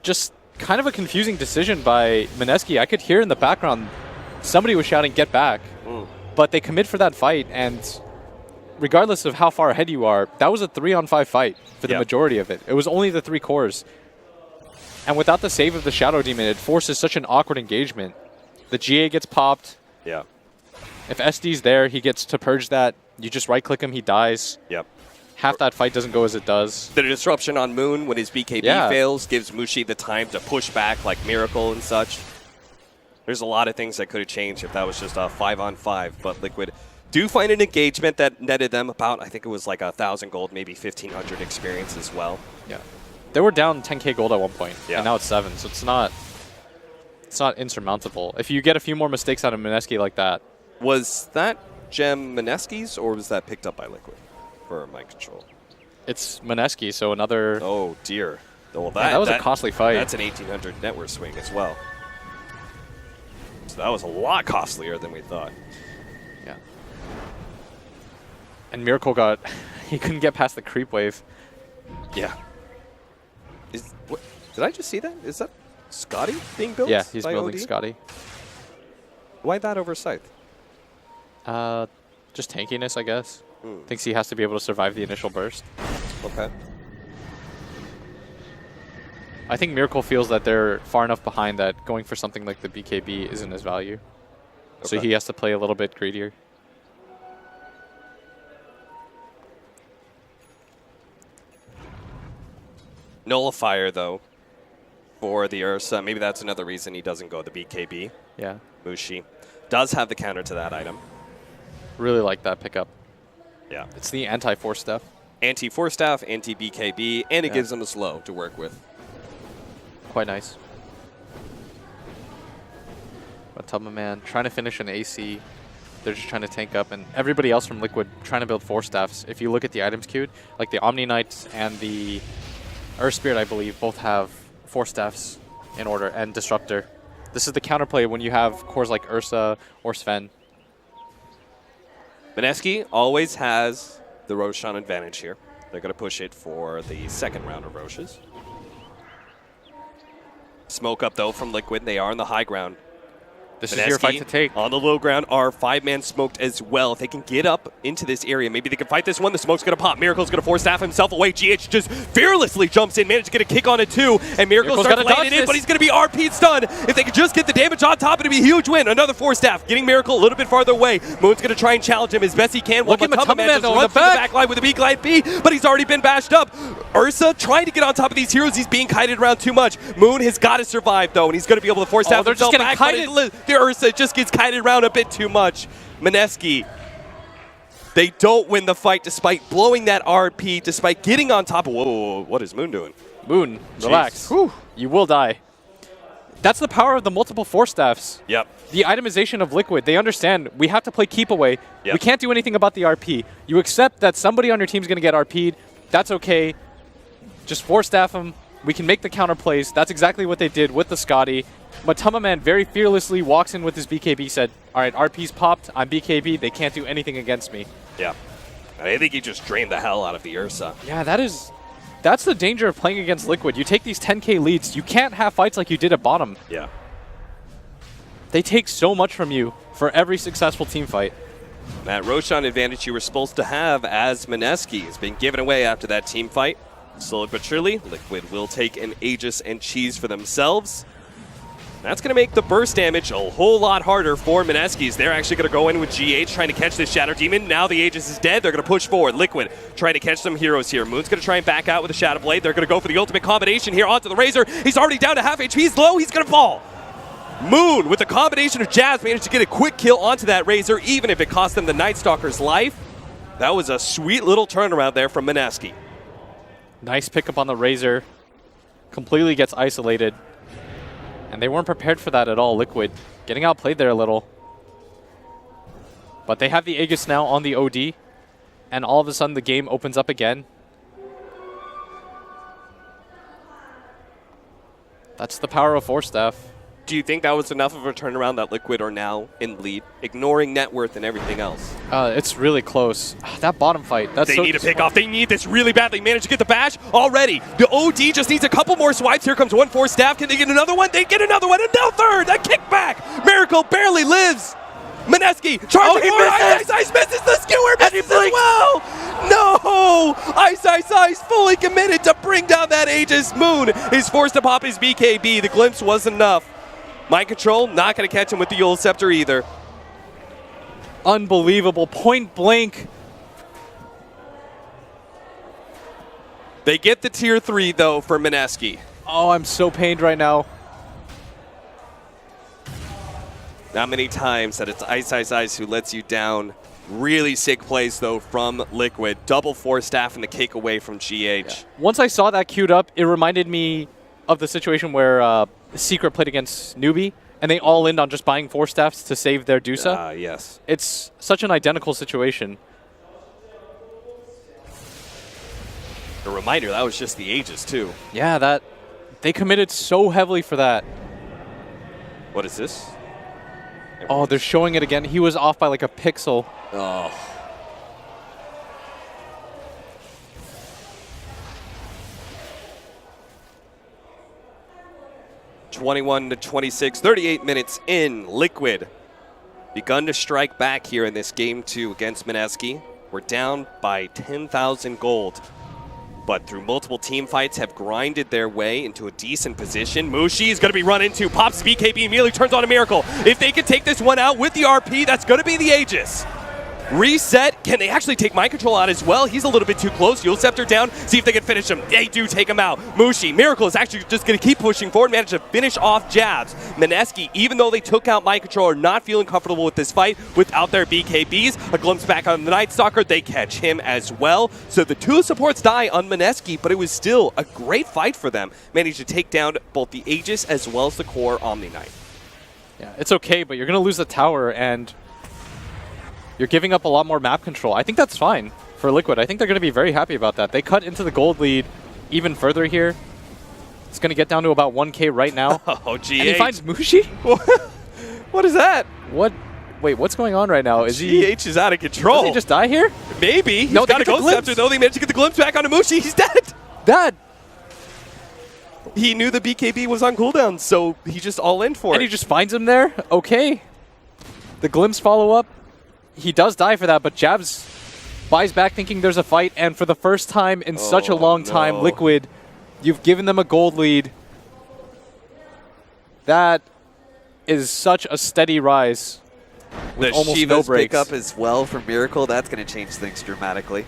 just kind of a confusing decision by Mineski. I could hear in the background somebody was shouting, "Get back." But they commit for that fight, and regardless of how far ahead you are, that was a 3-on-5 fight for the majority of it. It was only the 3 cores. And without the save of the Shadow Demon, it forces such an awkward engagement. The GA gets popped.
Yeah.
If SD's there, he gets to purge that. You just right-click him, he dies.
Yep.
Half that fight doesn't go as it does.
The disruption on Moon when his BKB fails gives Mushi the time to push back like Miracle and such. There's a lot of things that could have changed if that was just a 5-on-5, but Liquid do find an engagement that netted them about, I think it was like 1,000 gold, maybe 1,500 experience as well.
Yeah. They were down 10k gold at one point,
yeah.
And now it's 7, so it's not insurmountable. If you get a few more mistakes out of Mineski like that.
Was that gem Mineski's, or was that picked up by Liquid for Mind Control?
It's Mineski, so another...
Oh, dear. Well,
that was a costly fight.
That's an 1,800 net worth swing as well. So that was a lot costlier than we thought.
Yeah. And Miracle got... he couldn't get past the creep wave.
Yeah. Did I just see that? Is that Scotty being built?
Yeah, he's building
OD?
Scotty.
Why that over Scythe?
Just tankiness, I guess. Thinks he has to be able to survive the initial burst.
Okay.
I think Miracle feels that they're far enough behind that going for something like the BKB isn't his value. Okay. So he has to play a little bit greedier.
Nullifier, though, for the Ursa. Maybe that's another reason he doesn't go the BKB.
Yeah.
Mushi does have the counter to that item.
Really like that pickup.
Yeah.
It's the anti-force stuff.
Anti-force staff, anti-BKB, and it gives them a slow to work with.
Quite nice. But Man trying to finish an AC. They're just trying to tank up, and everybody else from Liquid trying to build force staffs. If you look at the items queued, like the Omni Knights and the Earth Spirit, I believe, both have force staffs in order, and Disruptor. This is the counterplay when you have cores like Ursa or Sven.
Mineski always has the Roshan advantage here. They're going to push it for the second round of Roshes. Smoke up, though, from Liquid. They are on the high ground.
This is your fight to take.
On the low ground are 5-man smoked as well. If they can get up into this area, maybe they can fight this one. The smoke's going to pop. Miracle's going to force staff himself away. GH just fearlessly jumps in, managed to get a kick on it too. And Miracle starts laying it in, but he's going to be RP'd stun. If they could just get the damage on top, it'd be a huge win. Another force staff, getting Miracle a little bit farther away. Moon's going to try and challenge him as best he can.
Look at
Matama just runs through the back line with a B glide B, but he's already been bashed up. Ursa trying to get on top of these heroes. He's being kited around too much. Moon has got to survive, though, and he's going to be able to force staff himself back. The Ursa just gets kited around a bit too much. Mineski, they don't win the fight despite blowing that RP, despite getting on top of... Whoa, what is Moon doing?
Moon, relax. You will die. That's the power of the multiple force staffs.
Yep.
The itemization of Liquid. They understand we have to play keep away.
Yep.
We can't do anything about the RP. You accept that somebody on your team is going to get RP'd. That's okay. Just force staff them. We can make the counter plays. That's exactly what they did with the Scotty. Man very fearlessly walks in with his BKB, said, all right, RP's popped, I'm BKB, they can't do anything against me.
Yeah. I think he just drained the hell out of the Ursa.
Yeah, that's the danger of playing against Liquid. You take these 10k leads, you can't have fights like you did at bottom.
Yeah.
They take so much from you for every successful team fight.
That Roshan advantage you were supposed to have as Mineski has been given away after that team fight. Slowly but surely, Liquid will take an Aegis and Cheese for themselves. That's going to make the burst damage a whole lot harder for Mineski's. They're actually going to go in with GH trying to catch this Shadow Demon. Now the Aegis is dead. They're going to push forward. Liquid trying to catch some heroes here. Moon's going to try and back out with a Shadow Blade. They're going to go for the ultimate combination here onto the Razor. He's already down to half HP. He's low. He's going to fall. Moon, with the combination of jabs, managed to get a quick kill onto that Razor, even if it cost them the Night Stalker's life. That was a sweet little turnaround there from Mineski.
Nice pickup on the Razor. Completely gets isolated. And they weren't prepared for that at all, Liquid. Getting outplayed there a little. But they have the Aegis now on the OD. And all of a sudden the game opens up again. That's the power of Force Staff.
Do you think that was enough of a turnaround that Liquid are now in lead, ignoring net worth and everything else?
It's really close. That bottom fight. They
need a pick off. They need this really badly. Managed to get the bash already. The OD just needs a couple more swipes. Here comes 1-4 Staff. Can they get another one? They get another one. And now third. A kickback. Miracle barely lives. Mineski charging forward. Ice misses the skewer. Misses as well. No. Ice fully committed to bring down that Aegis. Moon is forced to pop his BKB. The glimpse was enough. Mind Control not going to catch him with the Yule Scepter either.
Unbelievable. Point blank.
They get the tier 3, though, for Mineski.
Oh, I'm so pained right now.
Not many times that it's Ice who lets you down. Really sick plays, though, from Liquid. Double Force Staff and the kick away from GH.
Yeah. Once I saw that queued up, it reminded me of the situation where Secret played against Newbie, and they all in on just buying Force Staffs to save their Dusa.
Yes.
It's such an identical situation.
A reminder, that was just the Aegis, too.
Yeah, they committed so heavily for that.
What is this?
Oh, they're showing it again. He was off by like a pixel.
Oh. (21-26), 38 minutes in. Liquid begun to strike back here in this game 2 against Mineski. We're down by 10,000 gold, but through multiple team fights have grinded their way into a decent position. Mushi is going to be run into, pops BKB, immediately turns on a Miracle. If they can take this one out with the RP, that's going to be the Aegis. Reset. Can they actually take Mind Control out as well? He's a little bit too close. Yule Scepter down. See if they can finish him. They do take him out. Mushi. Miracle is actually just going to keep pushing forward. Manage to finish off jabs. Mineski, even though they took out Mind Control, are not feeling comfortable with this fight without their BKBs. A glimpse back on the Night Stalker. They catch him as well. So the two supports die on Mineski, but it was still a great fight for them. Managed to take down both the Aegis as well as the core Omni Knight.
Yeah, it's okay, but you're going to lose the tower, and you're giving up a lot more map control. I think that's fine for Liquid. I think they're going to be very happy about that. They cut into the gold lead even further here. It's going to get down to about 1K right now.
Oh, GH.
And he finds Mushi?
What is that?
What? Wait, what's going on right now? Is
GH is out of control.
Did he just die here?
Maybe. He's
no,
got a Ghost Scepter, though. They managed to get the glimpse back onto Mushi. He's dead. He knew the BKB was on cooldown, so he just all in for it.
And he just finds him there? Okay. The glimpse follow-up. He does die for that, but Jabs buys back thinking there's a fight, and for the first time in such a long time, Liquid, you've given them a gold lead. That is such a steady rise. With almost
Shiva's
no breaks.
pickup as well for Miracle, that's going to change things dramatically.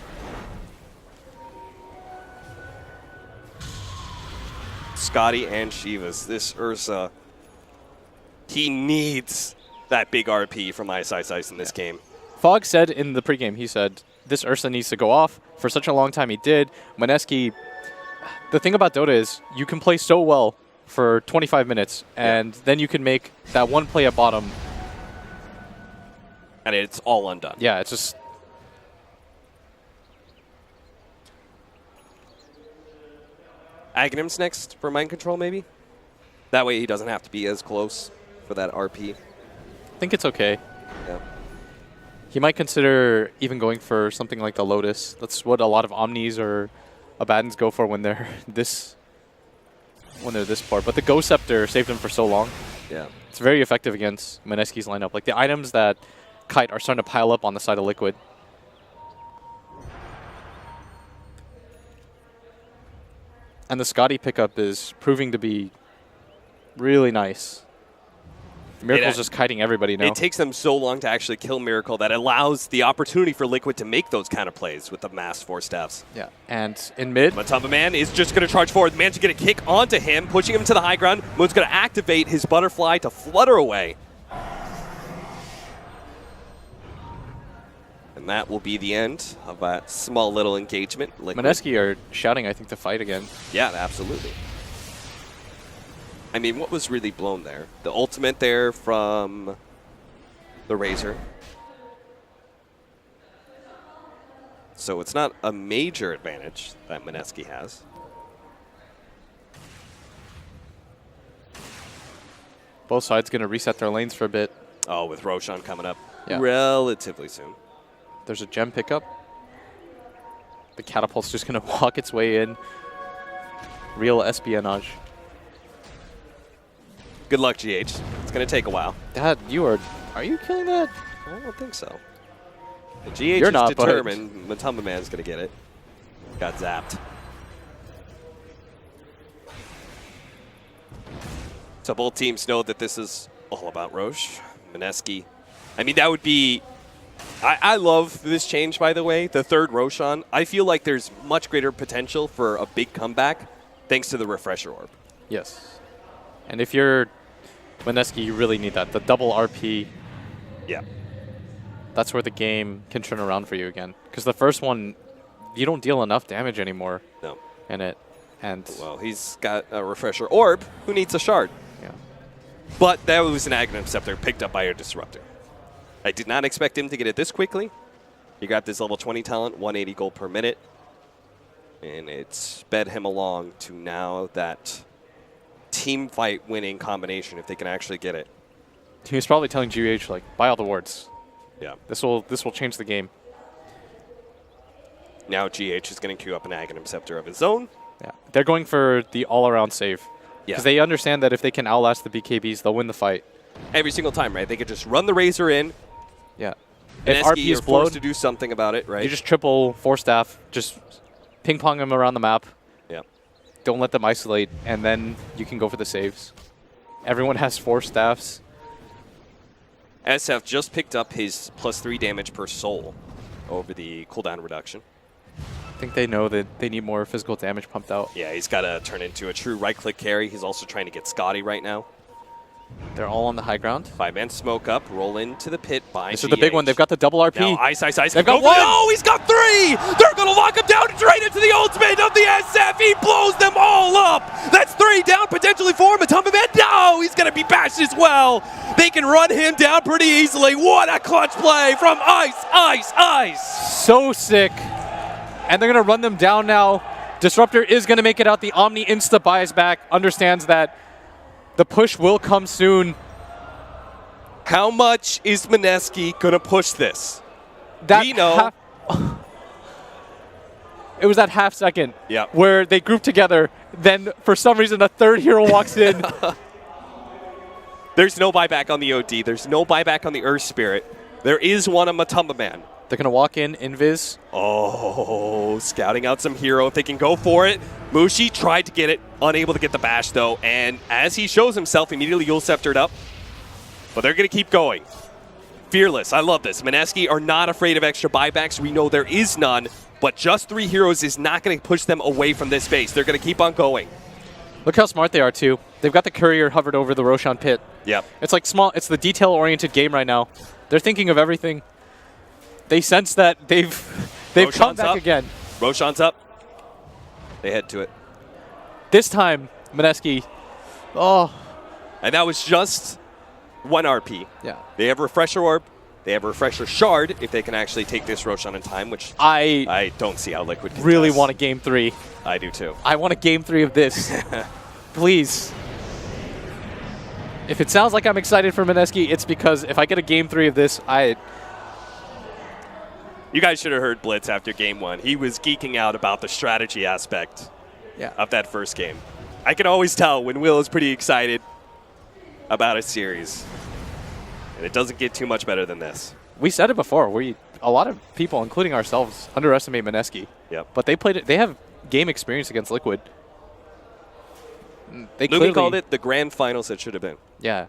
Scotty and Shivas, this Ursa, he needs that big RP from Ice in this game.
Fog said in the pregame, he said, this Ursa needs to go off. For such a long time he did. Mineski, the thing about Dota is you can play so well for 25 minutes, and then you can make that one play at bottom.
And it's all undone.
Yeah, it's just...
Aghanim's next for Mind Control, maybe? That way he doesn't have to be as close for that RP.
I think it's okay.
Yeah.
He might consider even going for something like the Lotus. That's what a lot of Omnis or Abaddons go for when they're this poor. But the Ghost Scepter saved him for so long.
Yeah.
It's very effective against Mineski's lineup. Like the items that Kite are starting to pile up on the side of Liquid. And the Scotty pickup is proving to be really nice. Miracle's just kiting everybody now.
It takes them so long to actually kill Miracle that allows the opportunity for Liquid to make those kind of plays with the mass 4 staffs.
Yeah, and in mid,
Matumba Man is just going to charge forward. Managed to get a kick onto him, pushing him to the high ground. Moon's going to activate his butterfly to flutter away. And that will be the end of that small little engagement. Liquid.
Mineski are shouting, I think, to fight again.
Yeah, absolutely. I mean, what was really blown there? The ultimate there from the Razor. So it's not a major advantage that Mineski has.
Both sides going to reset their lanes for a bit.
Oh, with Roshan coming up relatively soon.
There's a gem pickup. The catapult's just going to walk its way in. Real espionage.
Good luck, GH. It's going to take a while.
Dad, are you killing that?
I don't think so. The GH
You're
is
not,
determined. Matumba Man's going to get it. Got zapped. So both teams know that this is all about Roche. Mineski. I mean, that would be... I love this change, by the way. The third Roshan. I feel like there's much greater potential for a big comeback thanks to the Refresher Orb.
Yes. And if you're Mineski, you really need that. The double RP.
Yeah.
That's where the game can turn around for you again. Because the first one, you don't deal enough damage anymore.
No.
In it. And
well, he's got a Refresher Orb. Who needs a shard?
Yeah.
But that was an Aghanim Scepter picked up by a Disruptor. I did not expect him to get it this quickly. He got this level 20 talent, 180 gold per minute. And it sped him along to now that team fight winning combination if they can actually get it.
He was probably telling GH, like, buy all the wards.
Yeah.
This will change the game.
Now GH is going to queue up an Aghanim Scepter of his own.
Yeah. They're going for the all-around save.
Yeah.
Because they understand that if they can outlast the BKBs, they'll win the fight.
Every single time, right? They could just run the Razor in.
Yeah.
And
If RP is blown,
forced to do something about it, right?
you just triple 4 staff, just ping-pong them around the map.
Yeah.
Don't let them isolate, and then you can go for the saves. Everyone has 4 staffs.
SF just picked up his +3 damage per soul over the cooldown reduction.
I think they know that they need more physical damage pumped out.
Yeah, he's got to turn into a true right-click carry. He's also trying to get Scotty right now.
They're all on the high ground.
5-man smoke up, roll into the pit by
This is the big one. They've got the double RP.
Now ice.
They've got 1!
Oh, he's got 3! They're going to lock him down straight into the ultimate of the SF. He blows them all up. That's 3 down, potentially 4. Matumba Man, no! He's going to be bashed as well. They can run him down pretty easily. What a clutch play from Ice.
So sick. And they're going to run them down now. Disruptor is going to make it out. The Omni insta buys back, understands that the push will come soon.
How much is Mineski going to push this?
That
we know.
It was that half second
Yep.
where they grouped together. Then, for some reason, a third hero walks in.
There's no buyback on the OD. There's no buyback on the Earth Spirit. There is one on Matumba Man.
They're going to walk in, Invis.
Oh, scouting out some hero. If they can go for it. Mushi tried to get it, unable to get the bash, though. And as he shows himself, immediately Yule Sceptered up. But they're going to keep going. Fearless. I love this. Mineski are not afraid of extra buybacks. We know there is none. But just 3 heroes is not going to push them away from this base. They're going to keep on going.
Look how smart they are, too. They've got the courier hovered over the Roshan pit.
Yep.
It's like small. It's the detail-oriented game right now. They're thinking of everything. They sense that they've come back
up.
again.
Roshan's up. They head to it.
This time, Mineski. Oh.
And that was just 1 RP.
Yeah.
They have Refresher Orb. They have Refresher Shard if they can actually take this Roshan in time, which
I
I don't see how Liquid can
really
test.
want a game 3.
I do too.
I want a game 3 of this. Please. If it sounds like I'm excited for Mineski, it's because if I get a game 3 of this,
You guys should have heard Blitz after game 1. He was geeking out about the strategy aspect of that first game. I can always tell when Will is pretty excited about a series. And it doesn't get too much better than this.
We said it before. A lot of people, including ourselves, underestimate Mineski.
Yep.
But they played it. They have game experience against Liquid. They
Lumi called it the grand finals it should have been.
Yeah.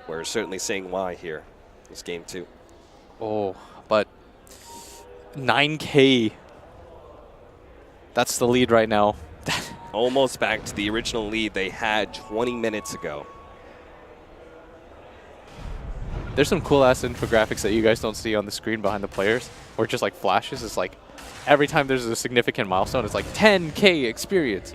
We're certainly saying why here. This game 2.
Oh, but 9K. That's the lead right now.
Almost back to the original lead they had 20 minutes ago.
There's some cool ass infographics that you guys don't see on the screen behind the players, or just like flashes. It's like every time there's a significant milestone, it's like 10K experience.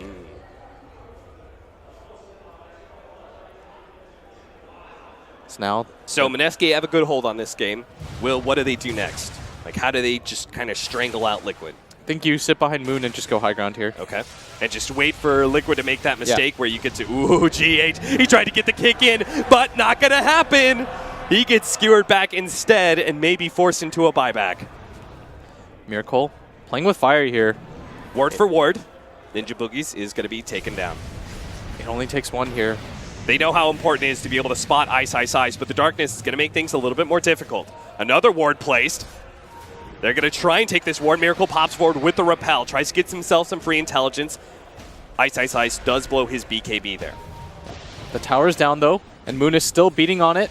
Now.
So Mineski have a good hold on this game. Will, what do they do next? Like, how do they just kind of strangle out Liquid?
I think you sit behind Moon and just go high ground here.
Okay. And just wait for Liquid to make that mistake where you get to, ooh, GH. He tried to get the kick in, but not going to happen. He gets skewered back instead and maybe forced into a buyback.
Miracle playing with fire here.
Ward for ward. Ninja Boogies is going to be taken down.
It only takes one here.
They know how important it is to be able to spot Ice, but the darkness is going to make things a little bit more difficult. Another ward placed. They're going to try and take this ward. Miracle pops forward with the repel. Tries to get himself some free intelligence. Ice does blow his BKB there.
The tower's down, though, and Moon is still beating on it.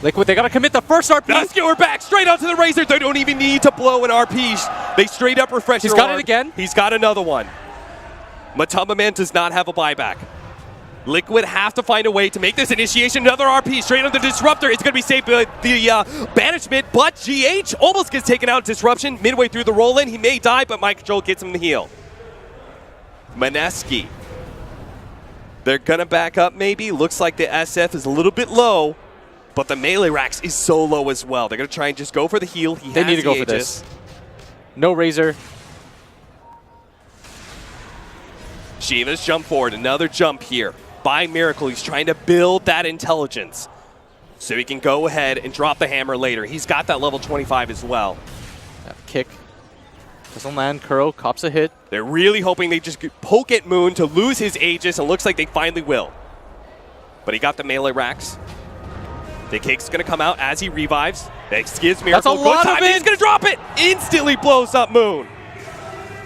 Liquid, they got to commit the first RP.
The skewer back straight onto the Razor. They don't even need to blow an RP. They straight up refresh.
He's got it again.
He's got another one. Matamba Man does not have a buyback. Liquid have to find a way to make this initiation. Another RP straight on the Disruptor. It's going to be saved by the Banishment, but GH almost gets taken out. Disruption midway through the roll-in. He may die, but Mind Control gets him the heal. Mineski. They're going to back up maybe. Looks like the SF is a little bit low, but the melee racks is so low as well. They're going to try and just go for the heal.
They need to go for this. No Razor.
Shiva's jump forward. Another jump here by Miracle. He's trying to build that intelligence so he can go ahead and drop the hammer later. He's got that level 25 as well.
That kick doesn't land. Kuro cops a hit.
They're really hoping they just poke at Moon to lose his Aegis, and looks like they finally will. But he got the melee racks. The kick's going to come out as he revives. That gives Miracle
That's a lot
good time.
of it.
He's going to drop it. Instantly blows up Moon.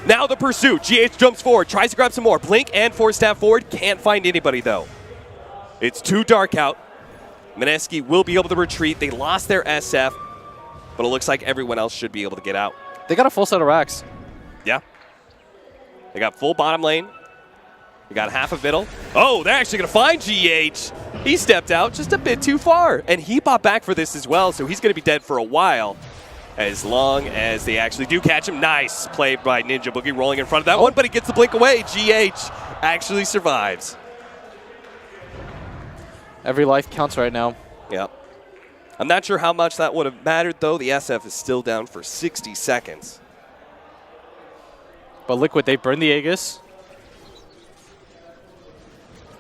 Now the pursuit. GH jumps forward, tries to grab some more. Blink and force stab forward. Can't find anybody, though. It's too dark out. Mineski will be able to retreat. They lost their SF, but it looks like everyone else should be able to get out.
They got a full set of racks.
Yeah. They got full bottom lane. They got half of middle. Oh, they're actually going to find GH. He stepped out just a bit too far, and he bought back for this as well, so he's going to be dead for a while. As long as they actually do catch him. Nice play by Ninja Boogie, rolling in front of that one, but he gets the blink away. GH actually survives.
Every life counts right now.
Yep. I'm not sure how much that would have mattered, though. The SF is still down for 60 seconds.
But Liquid, they burned the Aegis.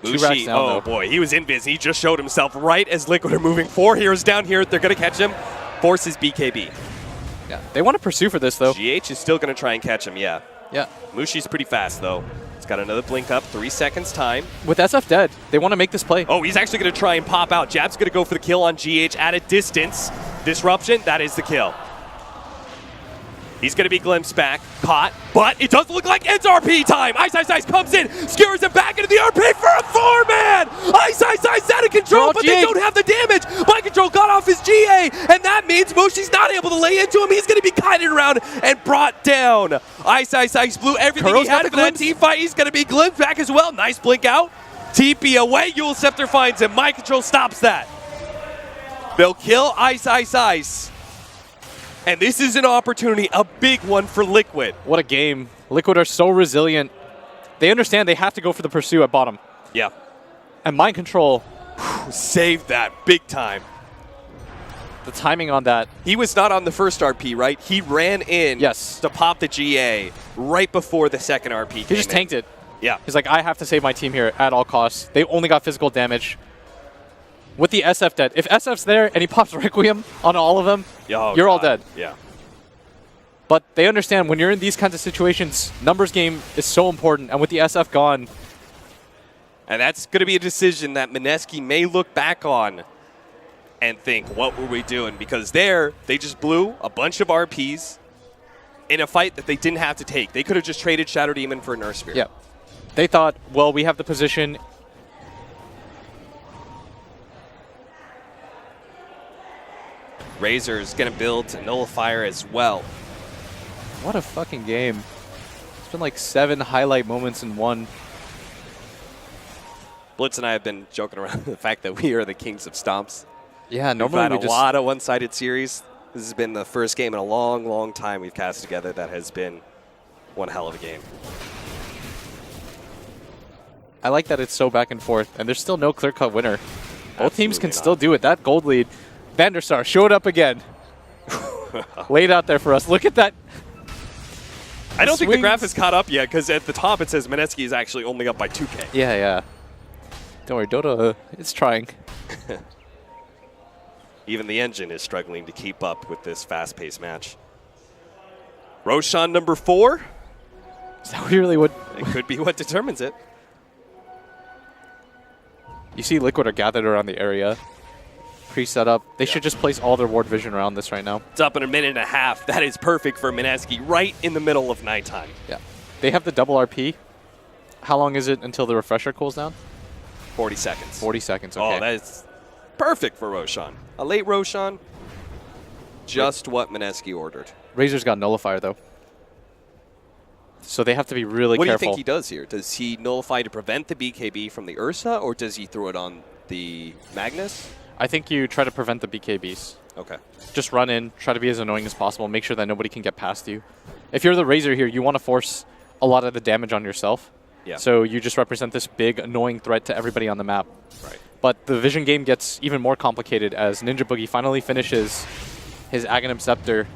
Two racks down,
oh
though.
boy, he was invis. He just showed himself right as Liquid are moving. 4 heroes down here. They're going to catch him. Force his BKB.
Yeah, they want to pursue for this, though.
GH is still going to try and catch him, yeah.
Yeah.
Mushi's pretty fast, though. He's got another blink up, 3 seconds time.
With SF dead, they want to make this play.
Oh, he's actually going to try and pop out. Jab's going to go for the kill on GH at a distance. Disruption, that is the kill. He's going to be glimpsed back, caught, but it does look like it's RP time. Ice comes in, skewers him back into the RP for a 4-man. Ice out of control, but they don't have the damage. Mind Control got off his GA, and that means Mushi's not able to lay into him. He's going to be kited around and brought down. Ice blew everything
Kuro's
he had for that team fight. He's going to be glimpsed back as well. Nice blink out. TP away, Yule Scepter finds him. Mind Control stops that. They'll kill Ice. And this is an opportunity, a big one for Liquid.
What a game. Liquid are so resilient. They understand they have to go for the pursuit at bottom.
Yeah.
And Mind Control.
Saved that big time.
The timing on that.
He was not on the first RP, right? He ran in to pop the GA right before the second RP came
He just tanked it.
Yeah.
He's like, I have to save my team here at all costs. They only got physical damage. With the SF dead. If SF's there and he pops Requiem on all of them, you're all dead.
Yeah.
But they understand when you're in these kinds of situations, numbers game is so important. And with the SF gone.
And that's going to be a decision that Mineski may look back on and think, what were we doing? Because they just blew a bunch of RPs in a fight that they didn't have to take. They could have just traded Shadow Demon for Nurse Spear.
Yeah. They thought, well, we have the position.
Razor's going to build a Nullifier as well.
What a fucking game. It's been like 7 highlight moments in one.
Blitz and I have been joking around the fact that we are the kings of stomps.
Yeah,
We've
normally
had
we
a
just...
lot of one-sided series. This has been the first game in a long, long time we've cast together that has been one hell of a game.
I like that it's so back and forth, and there's still no clear-cut winner. Both teams can
Absolutely
still do it. That gold lead. Vanderstar showed up again. Laid out there for us. Look at that.
I don't think the
Swings.
graph is caught up yet because at the top it says Mineski is actually only up by 2K.
Yeah, yeah. Don't worry, Dota is trying.
Even the engine is struggling to keep up with this fast-paced match. Roshan number 4.
Is that really what...
It could be what determines it.
You see Liquid are gathered around the area. Pre-set up. They should just place all their ward vision around this right now.
It's up in a minute and a half. That is perfect for Mineski right in the middle of nighttime.
Yeah. They have the double RP. How long is it until the refresher cools down?
40 seconds.
40 seconds, okay.
Oh, that is perfect for Roshan. A late Roshan. Just what Mineski ordered.
Razor's got Nullifier, though. So they have to be really
What do you
careful.
think he does here? Does he nullify to prevent the BKB from the Ursa, or does he throw it on the Magnus?
I think you try to prevent the BKBs.
Okay.
Just run in, try to be as annoying as possible, make sure that nobody can get past you. If you're the Razor here, you want to force a lot of the damage on yourself.
Yeah.
So you just represent this big, annoying threat to everybody on the map.
Right.
But the vision game gets even more complicated as Ninja Boogie finally finishes his Aghanim Scepter.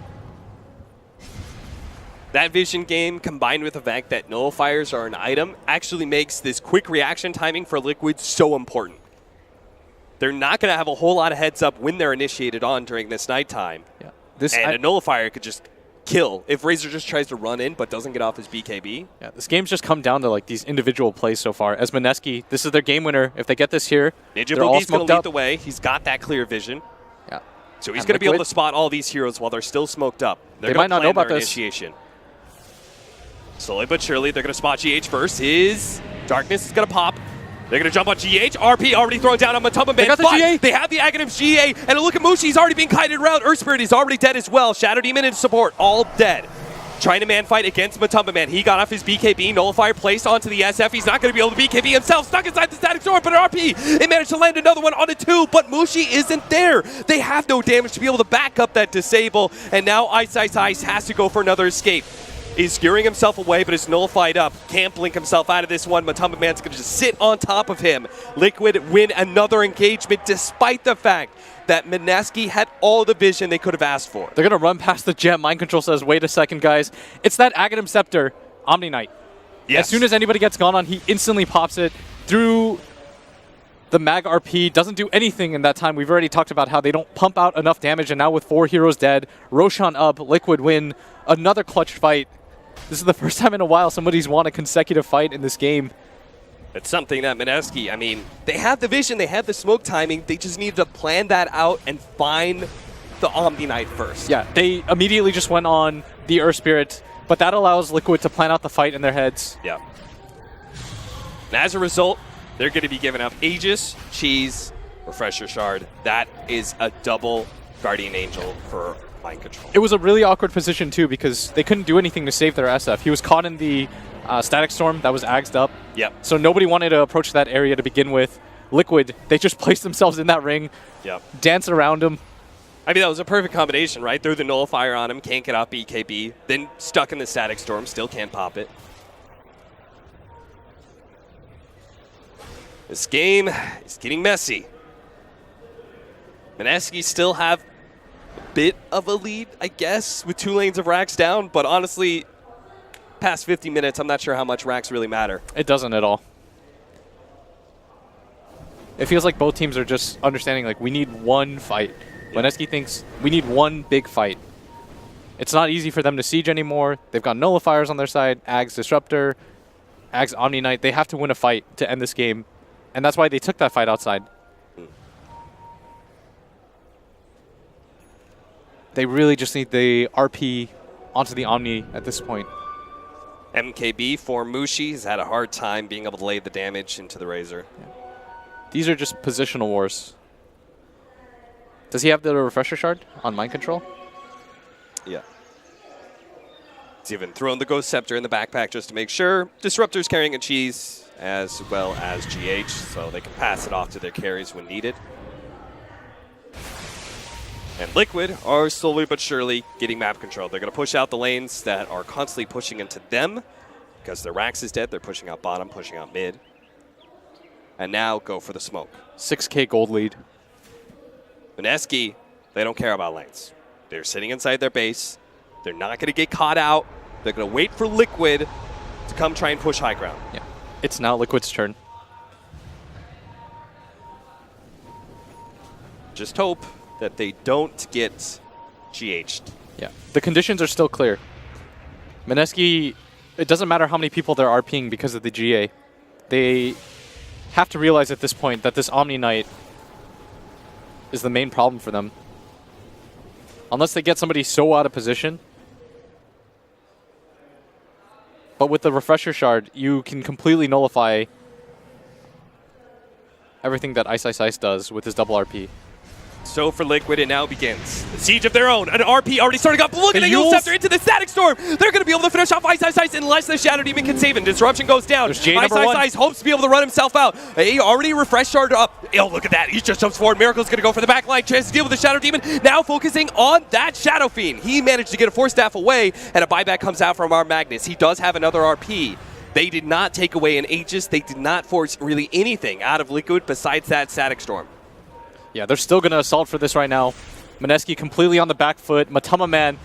That vision game, combined with the fact that nullifiers are an item, actually makes this quick reaction timing for Liquid so important. They're not going to have a whole lot of heads up when they're initiated on during this nighttime.
Yeah.
And a nullifier could just kill if Razor just tries to run in but doesn't get off his BKB.
Yeah, this game's just come down to like these individual plays so far. As Mineski, this is their game winner. If they get this here,
Ninja
they're all
Boogie's going
smoked
to lead
up.
the way. He's got that clear vision.
Yeah.
So he's
And
going to be able
Liquid,
to spot all these heroes while they're still smoked up. They're
They
gonna
might not
plan
know about
their
this.
Initiation. Slowly but surely, they're going to spot GH first. His Darkness is going to pop. They're going to jump on GH. RP already thrown down on Matumba Man.
got the
but
GA.
They have the Aghanim's GA. And look at Mushi. He's already being kited around. Earth Spirit is already dead as well. Shadow Demon in support. All dead. Trying to man fight against Matumba Man. He got off his BKB. Nullifier placed onto the SF. He's not going to be able to BKB himself. Stuck inside the static storm. But RP, they managed to land another one on a 2. But Mushi isn't there. They have no damage to be able to back up that disable. And now Ice has to go for another escape. He's skewering himself away, but is nullified up. Can't blink himself out of this one. Matumba Man's going to just sit on top of him. Liquid win another engagement despite the fact that Mineski had all the vision they could have asked for.
They're going to run past the jet. Mind Control says, wait a second, guys. It's that Aghanim Scepter, Omni Knight.
Yes.
As soon as anybody gets gone on, he instantly pops it through the Mag RP. Doesn't do anything in that time. We've already talked about how they don't pump out enough damage, and now with 4 heroes dead, Roshan up, Liquid win. Another clutch fight. This is the first time in a while somebody's won a consecutive fight in this game.
It's something that Mineski, I mean, they have the vision, they have the smoke timing, they just needed to plan that out and find the Omni Knight first.
Yeah, they immediately just went on the Earth Spirit, but that allows Liquid to plan out the fight in their heads.
Yeah. And as a result, they're going to be giving up Aegis, Cheese, Refresher Shard. That is a double Guardian Angel for Mind Control.
It was a really awkward position, too, because they couldn't do anything to save their SF. He was caught in the Static Storm that was agsed up.
Yep.
So nobody wanted to approach that area to begin with. Liquid, they just placed themselves in that ring,
Yep.
danced around him.
I mean, that was a perfect combination, right? Threw the Nullifier on him, can't get off BKB, then stuck in the Static Storm, still can't pop it. This game is getting messy. Mineski still have a bit of a lead, I guess, with 2 lanes of racks down, but honestly, past 50 minutes, I'm not sure how much racks really matter.
It doesn't at all. It feels like both teams are just understanding, like, we need one fight.
Yeah.
Mineski thinks we need one big fight. It's not easy for them to siege anymore. They've got nullifiers on their side, Ag's Disruptor, Ag's Omni Knight. They have to win a fight to end this game, and that's why they took that fight outside. They really just need the RP onto the Omni at this point.
MKB for Mushi has had a hard time being able to lay the damage into the Razor.
These are just positional wars. Does he have the refresher shard on mind control?
Yeah. He's even thrown the Ghost Scepter in the backpack just to make sure. Disruptor's carrying a cheese as well as GH, so they can pass it off to their carries when needed. And Liquid are slowly but surely getting map control. They're going to push out the lanes that are constantly pushing into them because their Rax is dead. They're pushing out bottom, pushing out mid. And now go for the smoke.
6K gold lead.
Mineski, they don't care about lanes. They're sitting inside their base. They're not going to get caught out. They're going to wait for Liquid to come try and push high ground.
Yeah. It's now Liquid's turn.
Just hope that they don't get GH'd.
Yeah. The conditions are still clear. Mineski, it doesn't matter how many people they're RPing because of the GA. They have to realize at this point that this Omni Knight is the main problem for them. Unless they get somebody so out of position. But with the refresher shard, you can completely nullify everything that Ice Ice Ice does with his double RP.
So for Liquid, it now begins. The siege of their own. An RP already starting up. Look at the Yule Scepter into the Static Storm. They're going to be able to finish off Ice Ice Ice unless the Shadow Demon can save him. Disruption goes down.
There's Jay
Ice
number
Ice
one.
Ice hopes to be able to run himself out. He already refreshed shard up. Oh, look at that. He just jumps forward. Miracle's going to go for the back line. Chance to deal with the Shadow Demon. Now focusing on that Shadow Fiend. He managed to get a Force Staff away, and a buyback comes out from our Magnus. He does have another RP. They did not take away an Aegis. They did not force really anything out of Liquid besides that Static Storm.
Yeah, they're still going to assault for this right now. Mineski completely on the back foot. Matama Man.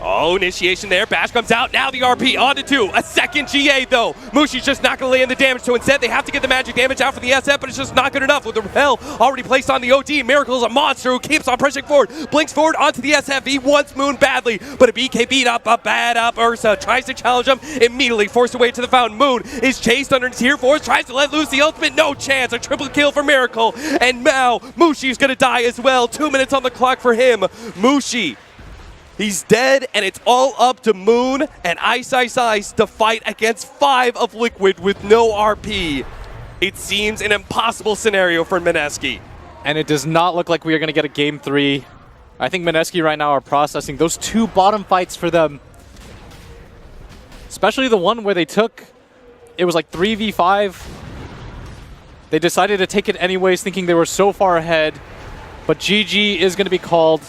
Oh, initiation there. Bash comes out. Now the RP onto 2. A second GA, though. Mushi's just not going to lay in the damage, so instead they have to get the magic damage out for the SF, but it's just not good enough with the repel already placed on the OD. Miracle's a monster who keeps on pushing forward. Blinks forward onto the SF. He wants Moon badly, but a BK beat up, a bad up. Ursa tries to challenge him, immediately forced away to the fountain. Moon is chased under Tier 4, tries to let loose the ultimate. No chance. A triple kill for Miracle. And now Mushi's going to die as well. 2 minutes on the clock for him. Mushi. He's dead, and it's all up to Moon and Ice Ice Ice to fight against 5 of Liquid with no RP. It seems an impossible scenario for Mineski.
And it does not look like we are going to get a Game 3. I think Mineski right now are processing those 2 bottom fights for them. Especially the one where they took, it was like 3v5. They decided to take it anyways, thinking they were so far ahead. But GG is going to be called.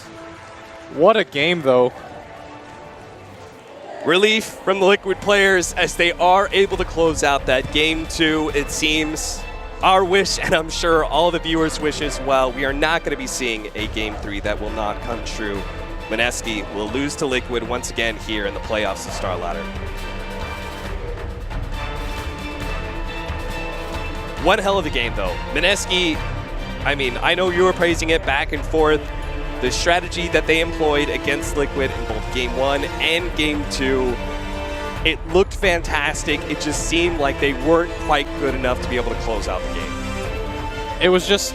What a game, though.
Relief from the Liquid players as they are able to close out that Game 2. It seems our wish, and I'm sure all the viewers' wish as well, we are not going to be seeing a Game 3 that will not come true. Mineski will lose to Liquid once again here in the playoffs of StarLadder. One hell of a game, though. Mineski, I mean, I know you were praising it back and forth. The strategy that they employed against Liquid in both Game 1 and Game 2, it looked fantastic. It just seemed like they weren't quite good enough to be able to close out the game.
It was just,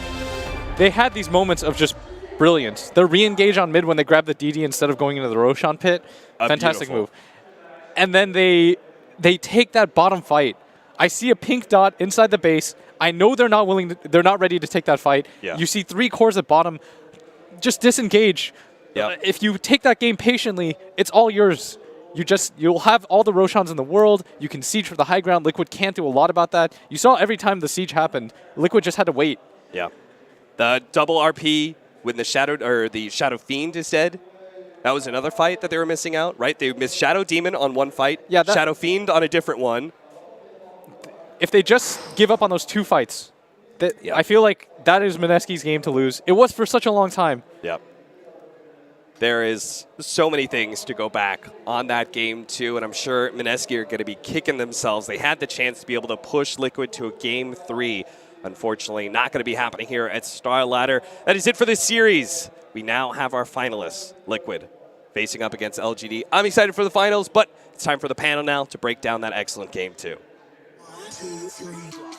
they had these moments of just brilliance. The re-engage on mid when they grabbed the DD instead of going into the Roshan pit. Fantastic move. And then they take that bottom fight. I see a pink dot inside the base. I know they're not willing to, they're not ready to take that fight.
Yeah.
You see 3 cores at bottom. Just disengage.
Yep.
If you take that game patiently, it's all yours. You'll have all the Roshans in the world. You can siege for the high ground. Liquid can't do a lot about that. You saw every time the siege happened, Liquid just had to wait.
Yeah. The double RP when the Shadow Fiend is dead. That was another fight that they were missing out, right? They missed Shadow Demon on one fight,
yeah,
Shadow Fiend on a different one.
If they just give up on those 2 fights, I feel like that is Mineski's game to lose. It was for such a long time.
Yep. There is so many things to go back on that game, too, and I'm sure Mineski are going to be kicking themselves. They had the chance to be able to push Liquid to a Game 3. Unfortunately, not going to be happening here at StarLadder. That is it for this series. We now have our finalists, Liquid, facing up against LGD. I'm excited for the finals, but it's time for the panel now to break down that excellent Game 2.
1, 2, 3.